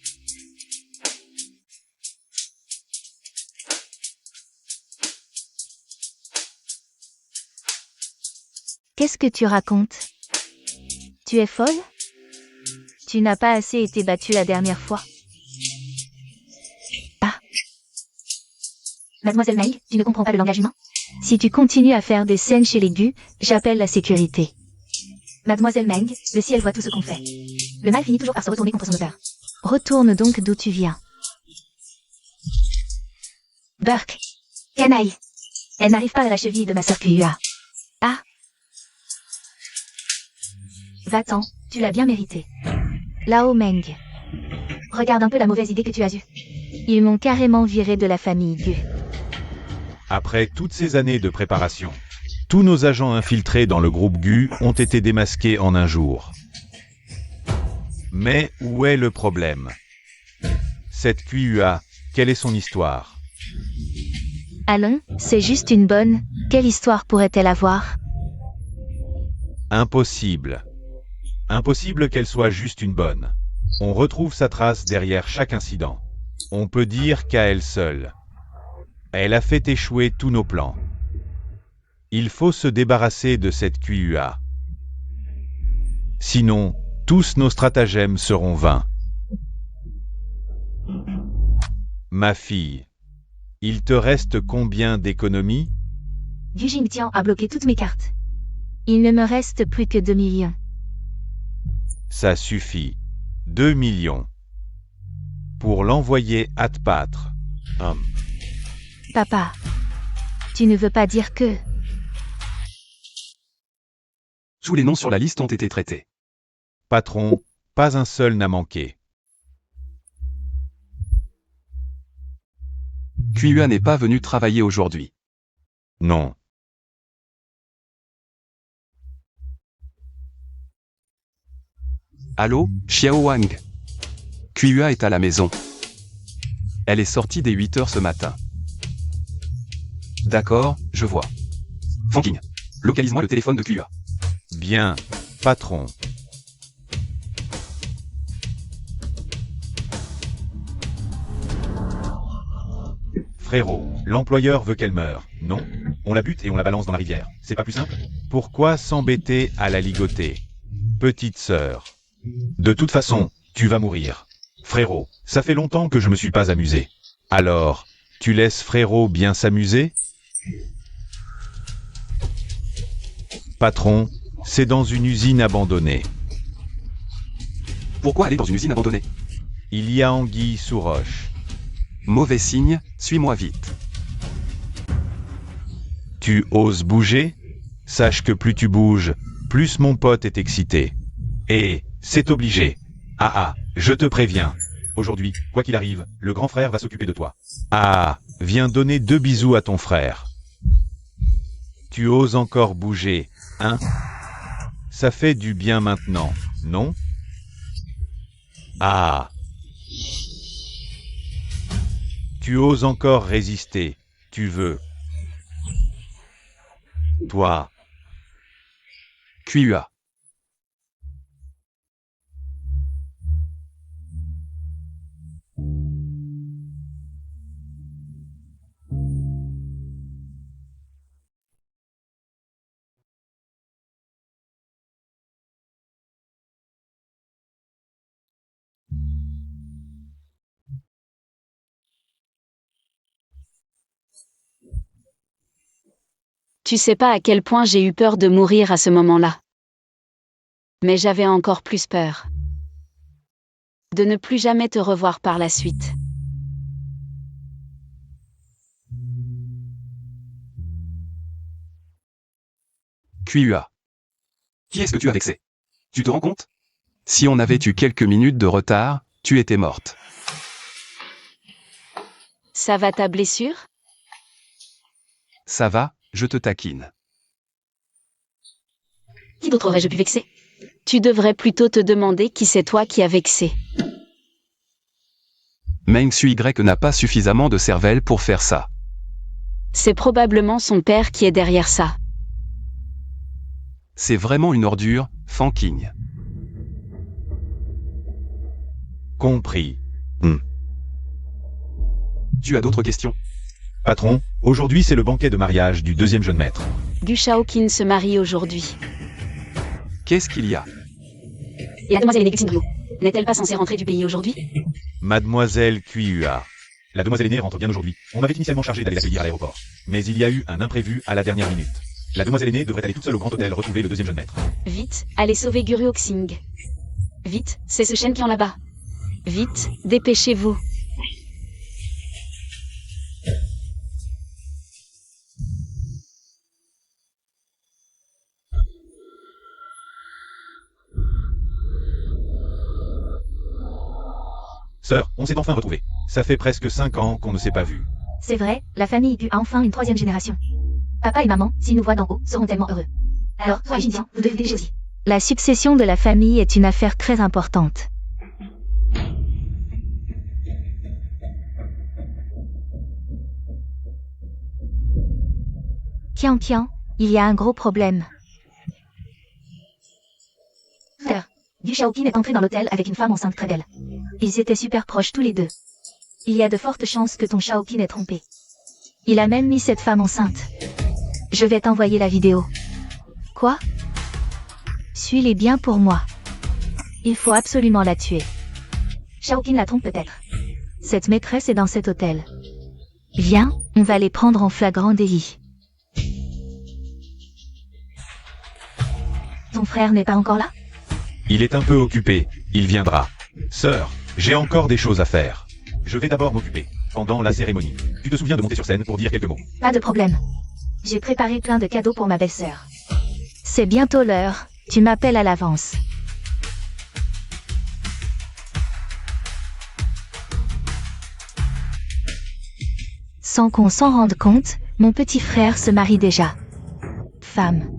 Qu'est-ce que tu racontes? Tu es folle? Tu n'as pas assez été battue la dernière fois. Ah. Mademoiselle Meng, tu ne comprends pas le langage humain? Si tu continues à faire des scènes chez les Gu, j'appelle la sécurité. Mademoiselle Meng, le ciel voit tout ce qu'on fait. Le mal finit toujours par se retourner contre son auteur. Retourne donc d'où tu viens. Burke. Canaille. Elle n'arrive pas à la cheville de ma sœur Kuyua. Ah. Va-t'en, tu l'as bien mérité. Lao Meng. Regarde un peu la mauvaise idée que tu as eue. Ils m'ont carrément viré de la famille Gu. Après toutes ces années de préparation, tous nos agents infiltrés dans le groupe Gu ont été démasqués en un jour. Mais où est le problème? Cette Kuyua, quelle est son histoire? Allons, c'est juste une bonne. Quelle histoire pourrait-elle avoir? Impossible. Impossible qu'elle soit juste une bonne. On retrouve sa trace derrière chaque incident. On peut dire qu'à elle seule. Elle a fait échouer tous nos plans. Il faut se débarrasser de cette Kuyua. Sinon, tous nos stratagèmes seront vains. Ma fille, il te reste combien d'économies? Gu Jingtian a bloqué toutes mes cartes. Il ne me reste plus que 2 millions. Ça suffit. 2 millions. Pour l'envoyer à Tpâtre. Papa, tu ne veux pas dire que... Tous les noms sur la liste ont été traités. Patron, pas un seul n'a manqué. Kuyua n'est pas venu travailler aujourd'hui. Non. Allô, Xiao Wang. Kuyua est à la maison. Elle est sortie dès 8 heures ce matin. D'accord, je vois. Fanking. Localise-moi le téléphone de Kuyua. Bien, patron. Frérot, l'employeur veut qu'elle meure. Non, on la bute et on la balance dans la rivière. C'est pas plus simple? Pourquoi s'embêter à la ligoter? Petite sœur. De toute façon, tu vas mourir. Frérot, ça fait longtemps que je me suis pas amusé. Alors, tu laisses frérot bien s'amuser? Patron, c'est dans une usine abandonnée. Pourquoi aller dans une usine abandonnée? Il y a anguille sous roche. Mauvais signe, suis-moi vite. Tu oses bouger? Sache que plus tu bouges, plus mon pote est excité. Et, c'est obligé. Ah, je te préviens. Aujourd'hui, quoi qu'il arrive, le grand frère va s'occuper de toi. Ah, viens donner 2 bisous à ton frère. Tu oses encore bouger, hein? Ça fait du bien maintenant, non? Ah. Tu oses encore résister, tu veux. Toi. Kuyua. Tu sais pas à quel point j'ai eu peur de mourir à ce moment-là. Mais j'avais encore plus peur. De ne plus jamais te revoir par la suite. Kuyua. Qui est-ce que tu as vexé? Tu te rends compte? Si on avait eu quelques minutes de retard, tu étais morte. Ça va ta blessure? Ça va, je te taquine. Qui d'autre aurais-je pu vexer? Tu devrais plutôt te demander qui c'est toi qui as vexé. Meng Sui Y n'a pas suffisamment de cervelle pour faire ça. C'est probablement son père qui est derrière ça. C'est vraiment une ordure, Fanking. Compris. Tu as d'autres questions? Patron, aujourd'hui c'est le banquet de mariage du deuxième jeune maître. Gu Shaoqin se marie aujourd'hui. Qu'est-ce qu'il y a? Et la demoiselle aînée Guxingrio, n'est-elle pas censée rentrer du pays aujourd'hui? Mademoiselle Kuiua. La demoiselle aînée rentre bien aujourd'hui. On m'avait initialement chargé d'aller l'accueillir à l'aéroport. Mais il y a eu un imprévu à la dernière minute. La demoiselle aînée devrait aller toute seule au grand hôtel retrouver le deuxième jeune maître. Vite, allez sauver Guruoxing. Vite, c'est ce chêne qui en là-bas. Vite, dépêchez-vous. Sœur, on s'est enfin retrouvés. Ça fait presque 5 ans qu'on ne s'est pas vus. C'est vrai, la famille Gu a enfin une troisième génération. Papa et maman, s'ils nous voient d'en haut, seront tellement heureux. Alors, toi et Jintian, vous devez aussi. La succession de la famille est une affaire très importante. Qian Qian, il y a un gros problème. Frère, Gu Shaoqin est entré dans l'hôtel avec une femme enceinte très belle. Ils étaient super proches tous les deux. Il y a de fortes chances que ton Shaoqin ait trompé. Il a même mis cette femme enceinte. Je vais t'envoyer la vidéo. Quoi? Suis-les bien pour moi. Il faut absolument la tuer. Shaoqin la trompe peut-être. Cette maîtresse est dans cet hôtel. Viens, on va les prendre en flagrant délit. Ton frère n'est pas encore là? Il est un peu occupé, il viendra. Sœur, j'ai encore des choses à faire. Je vais d'abord m'occuper. Pendant la cérémonie, tu te souviens de monter sur scène pour dire quelques mots? Pas de problème. J'ai préparé plein de cadeaux pour ma belle-sœur. C'est bientôt l'heure, tu m'appelles à l'avance. Sans qu'on s'en rende compte, mon petit frère se marie déjà. Femme.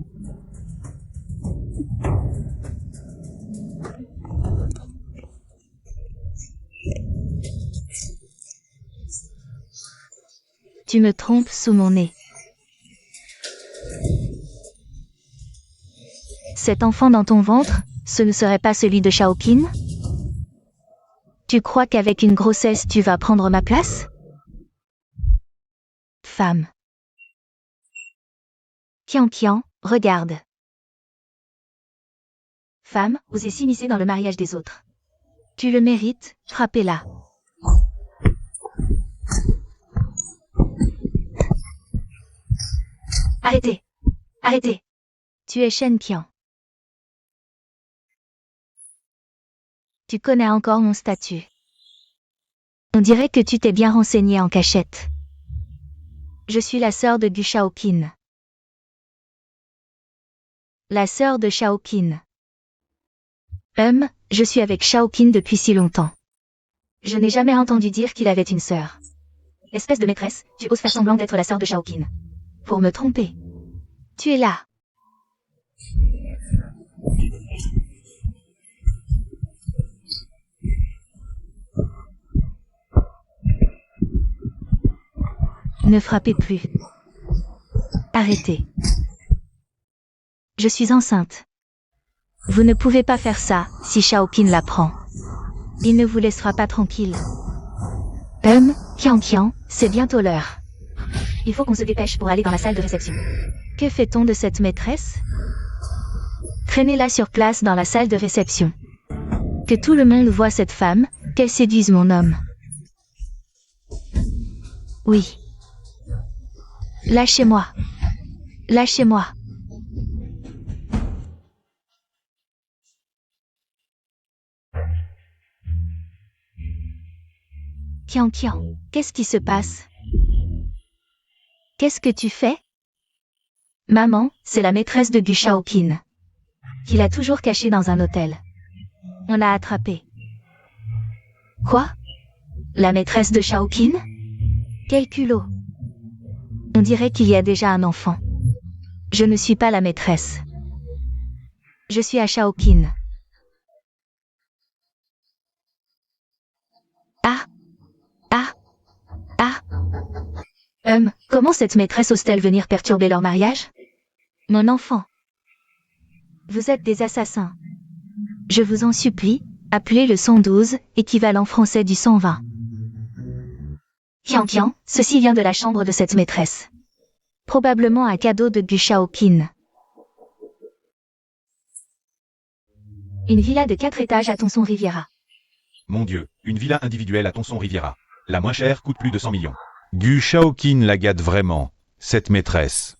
Tu me trompes sous mon nez. Cet enfant dans ton ventre, ce ne serait pas celui de Shaoqin? Tu crois qu'avec une grossesse tu vas prendre ma place? Femme. Qian Qian, regarde. Femme, osez s'immiscer dans le mariage des autres. Tu le mérites, frappez-la. Arrêtez! Arrêtez! Tu es Shen Qian. Tu connais encore mon statut. On dirait que tu t'es bien renseigné en cachette. Je suis la sœur de Gu Shaoqin. La sœur de Shaoqin. Je suis avec Shaoqin depuis si longtemps. Je n'ai jamais entendu dire qu'il avait une sœur. Espèce de maîtresse, tu oses faire semblant d'être la sœur de Shaoqin. Pour me tromper. Tu es là. Ne frappez plus. Arrêtez. Je suis enceinte. Vous ne pouvez pas faire ça, si Shaoqin l'apprend. Il ne vous laissera pas tranquille. Qian Qian, c'est bientôt l'heure. Il faut qu'on se dépêche pour aller dans la salle de réception. Que fait-on de cette maîtresse? Traînez-la sur place dans la salle de réception. Que tout le monde voie cette femme, qu'elle séduise mon homme. Oui. Lâchez-moi. Lâchez-moi. Qian Qian, qu'est-ce qui se passe? Qu'est-ce que tu fais? Maman, c'est la maîtresse de Gu Shaoqin. Qu'il a toujours cachée dans un hôtel. On l'a attrapée. Quoi? La maîtresse de Shaoqin? Quel culot! On dirait qu'il y a déjà un enfant. Je ne suis pas la maîtresse. Je suis à Shaoqin. Ah! Ah! Ah! Comment cette maîtresse ose-t-elle venir perturber leur mariage? Mon enfant. Vous êtes des assassins. Je vous en supplie, appelez le 112, équivalent français du 120. Qian, ceci vient de la chambre de cette maîtresse. Probablement un cadeau de Gu Shaoqin. Une villa de 4 étages à Tonson Riviera. Mon Dieu, une villa individuelle à Tonson Riviera. La moins chère coûte plus de 100 millions. Gu Shaoqin la gâte vraiment, cette maîtresse.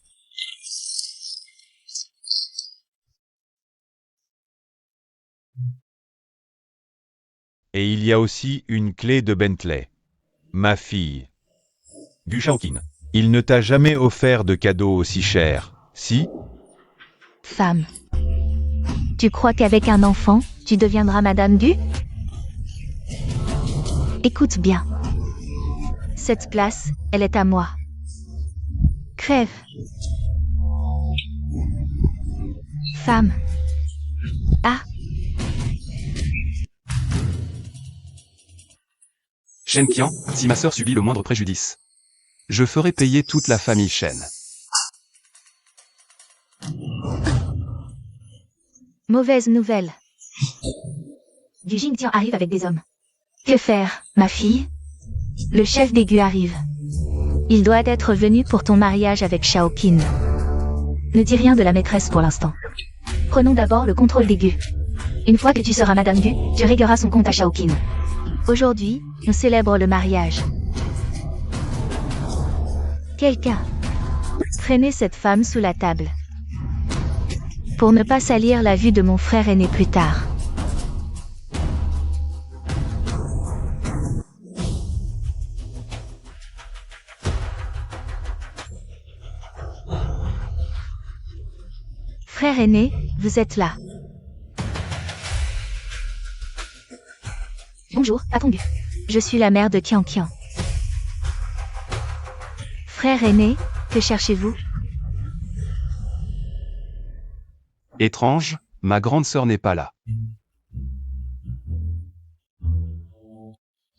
Et il y a aussi une clé de Bentley. Ma fille. Gu Shaoqin, il ne t'a jamais offert de cadeau aussi cher, si? Femme. Tu crois qu'avec un enfant, tu deviendras Madame Gu? Écoute bien. Cette place, elle est à moi. Crève. Femme. Ah. Shen Qian, si ma sœur subit le moindre préjudice, je ferai payer toute la famille Shen. Mauvaise nouvelle. Du Jingtian arrive avec des hommes. Que faire, ma fille? Le chef des Gu arrive. Il doit être venu pour ton mariage avec Shaoqin. Ne dis rien de la maîtresse pour l'instant. Prenons d'abord le contrôle des Gu. Une fois que tu seras Madame Gu, tu régleras son compte à Shaoqin. Aujourd'hui, on célèbre le mariage. Quelqu'un. Traînez cette femme sous la table. Pour ne pas salir la vue de mon frère aîné plus tard. Frère aîné, vous êtes là. Bonjour, Patron Gu. Je suis la mère de Qian. Frère aîné, que cherchez-vous? Étrange, ma grande sœur n'est pas là.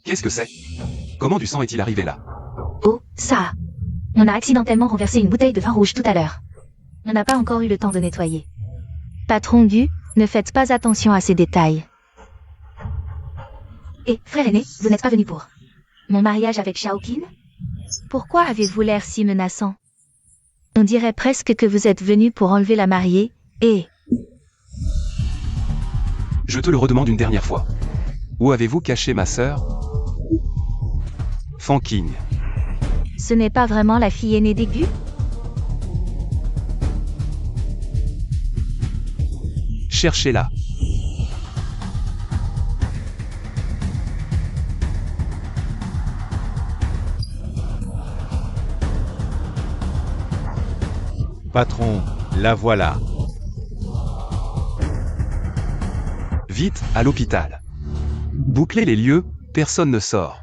Qu'est-ce que c'est? Comment du sang est-il arrivé là? Oh, ça. On a accidentellement renversé une bouteille de vin rouge tout à l'heure. On n'a pas encore eu le temps de nettoyer. Patron Gu, ne faites pas attention à ces détails. Et, frère aîné, vous n'êtes pas venu pour mon mariage avec Shaoqin? Pourquoi avez-vous l'air si menaçant? On dirait presque que vous êtes venu pour enlever la mariée, et... Je te le redemande une dernière fois. Où avez-vous caché ma sœur? Fanking. Ce n'est pas vraiment la fille aînée des Gu? Cherchez-la. Patron, la voilà. Vite, à l'hôpital. Bouclez les lieux, personne ne sort.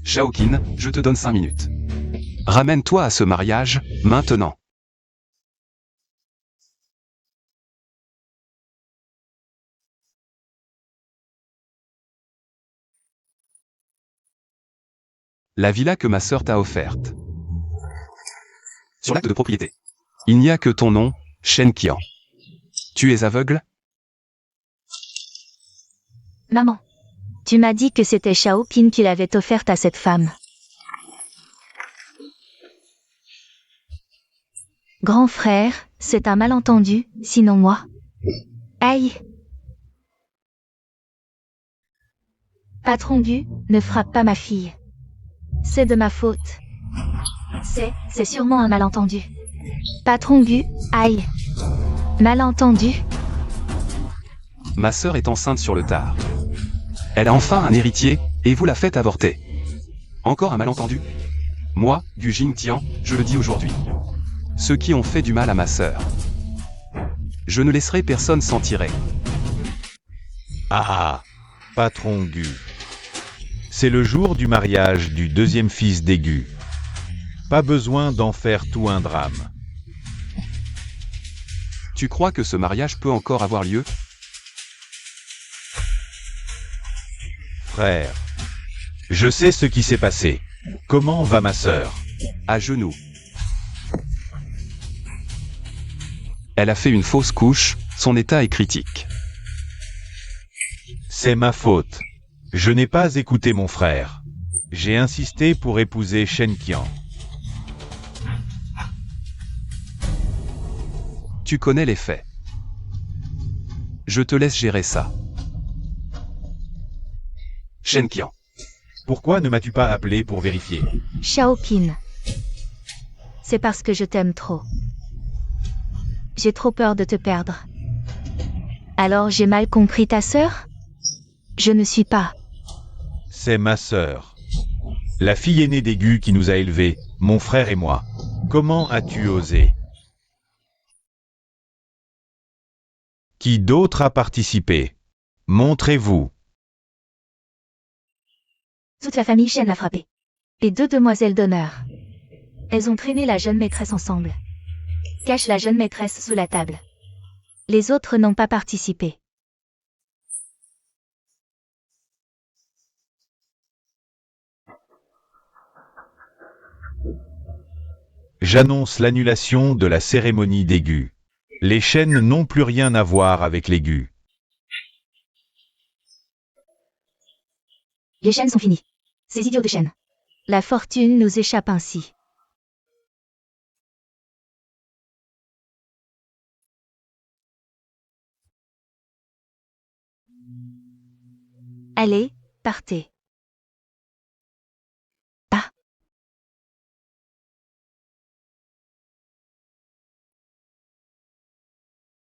Shaoqin, je te donne 5 minutes. Ramène-toi à ce mariage, maintenant. La villa que ma sœur t'a offerte. Sur l'acte de propriété. Il n'y a que ton nom, Shen Qian. Tu es aveugle? Maman. Tu m'as dit que c'était Shaoqin qui l'avait offerte à cette femme. Grand frère, c'est un malentendu, sinon moi. Aïe. Patron Gu, ne frappe pas ma fille. C'est de ma faute. C'est sûrement un malentendu. Patron Gu, aïe. Malentendu. Ma sœur est enceinte sur le tard. Elle a enfin un héritier, et vous la faites avorter. Encore un malentendu? Moi, Gu Jingtian, je le dis aujourd'hui. Ceux qui ont fait du mal à ma sœur. Je ne laisserai personne s'en tirer. Ah, Patron Gu. C'est le jour du mariage du deuxième fils des Gu. Pas besoin d'en faire tout un drame. Tu crois que ce mariage peut encore avoir lieu? frère. Je sais ce qui s'est passé. Comment va ma sœur? À genoux. Elle a fait une fausse couche, son état est critique. C'est ma faute. Je n'ai pas écouté mon frère. J'ai insisté pour épouser Shen Qian. Tu connais les faits. Je te laisse gérer ça. Shen Qian. Pourquoi ne m'as-tu pas appelé pour vérifier? Shaoqin. C'est parce que je t'aime trop. J'ai trop peur de te perdre. Alors j'ai mal compris ta sœur? Je ne suis pas. C'est ma sœur. La fille aînée d'Aigu qui nous a élevés, mon frère et moi. Comment as-tu osé? Qui d'autre a participé? Montrez-vous. Toute la famille Shen l'a frappée. Les 2 demoiselles d'honneur. Elles ont traîné la jeune maîtresse ensemble. Cache la jeune maîtresse sous la table. Les autres n'ont pas participé. J'annonce l'annulation de la cérémonie d'Aigu. Les Shen n'ont plus rien à voir avec l'Aigu. Les Shen sont finis. Ces idiots de Shen. La fortune nous échappe ainsi. Allez, partez. Ah.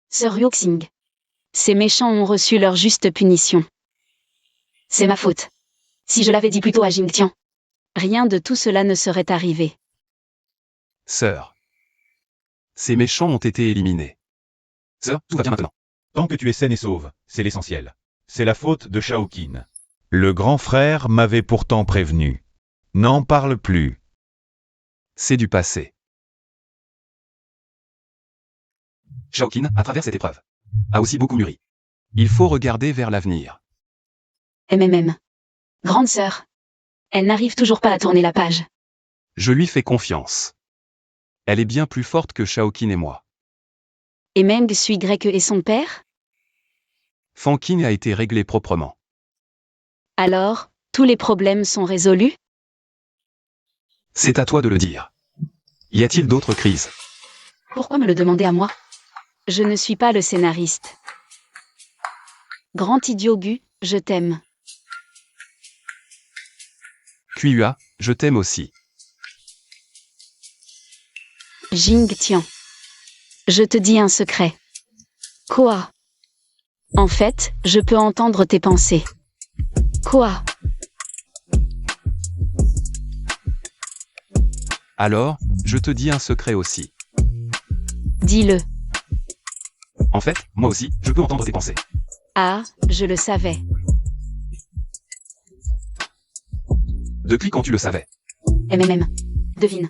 Sœur Yuxing. Ces méchants ont reçu leur juste punition. C'est ma faute. Si je l'avais dit plus tôt à Jingtian, rien de tout cela ne serait arrivé. Sœur. Ces méchants ont été éliminés. Sœur, tout va bien maintenant. Tant que tu es saine et sauve, c'est l'essentiel. C'est la faute de Shaoqin. Le grand frère m'avait pourtant prévenu. N'en parle plus. C'est du passé. Shaoqin, à travers cette épreuve, a aussi beaucoup mûri. Il faut regarder vers l'avenir. MMM. Grande sœur. Elle n'arrive toujours pas à tourner la page. Je lui fais confiance. Elle est bien plus forte que Shaoqin et moi. Et Meng suit Grec et son père? Fanqin a été réglé proprement. Alors, tous les problèmes sont résolus? C'est à toi de le dire. Y a-t-il d'autres crises? Pourquoi me le demander à moi? Je ne suis pas le scénariste. Grand idiot Gu, je t'aime. Kuiua, je t'aime aussi. Jing Tian. Je te dis un secret. Quoi? En fait, je peux entendre tes pensées. Quoi? Alors, je te dis un secret aussi. Dis-le. En fait, moi aussi, je peux entendre tes pensées. Ah, je le savais. Depuis quand tu le savais? MMM. Devine.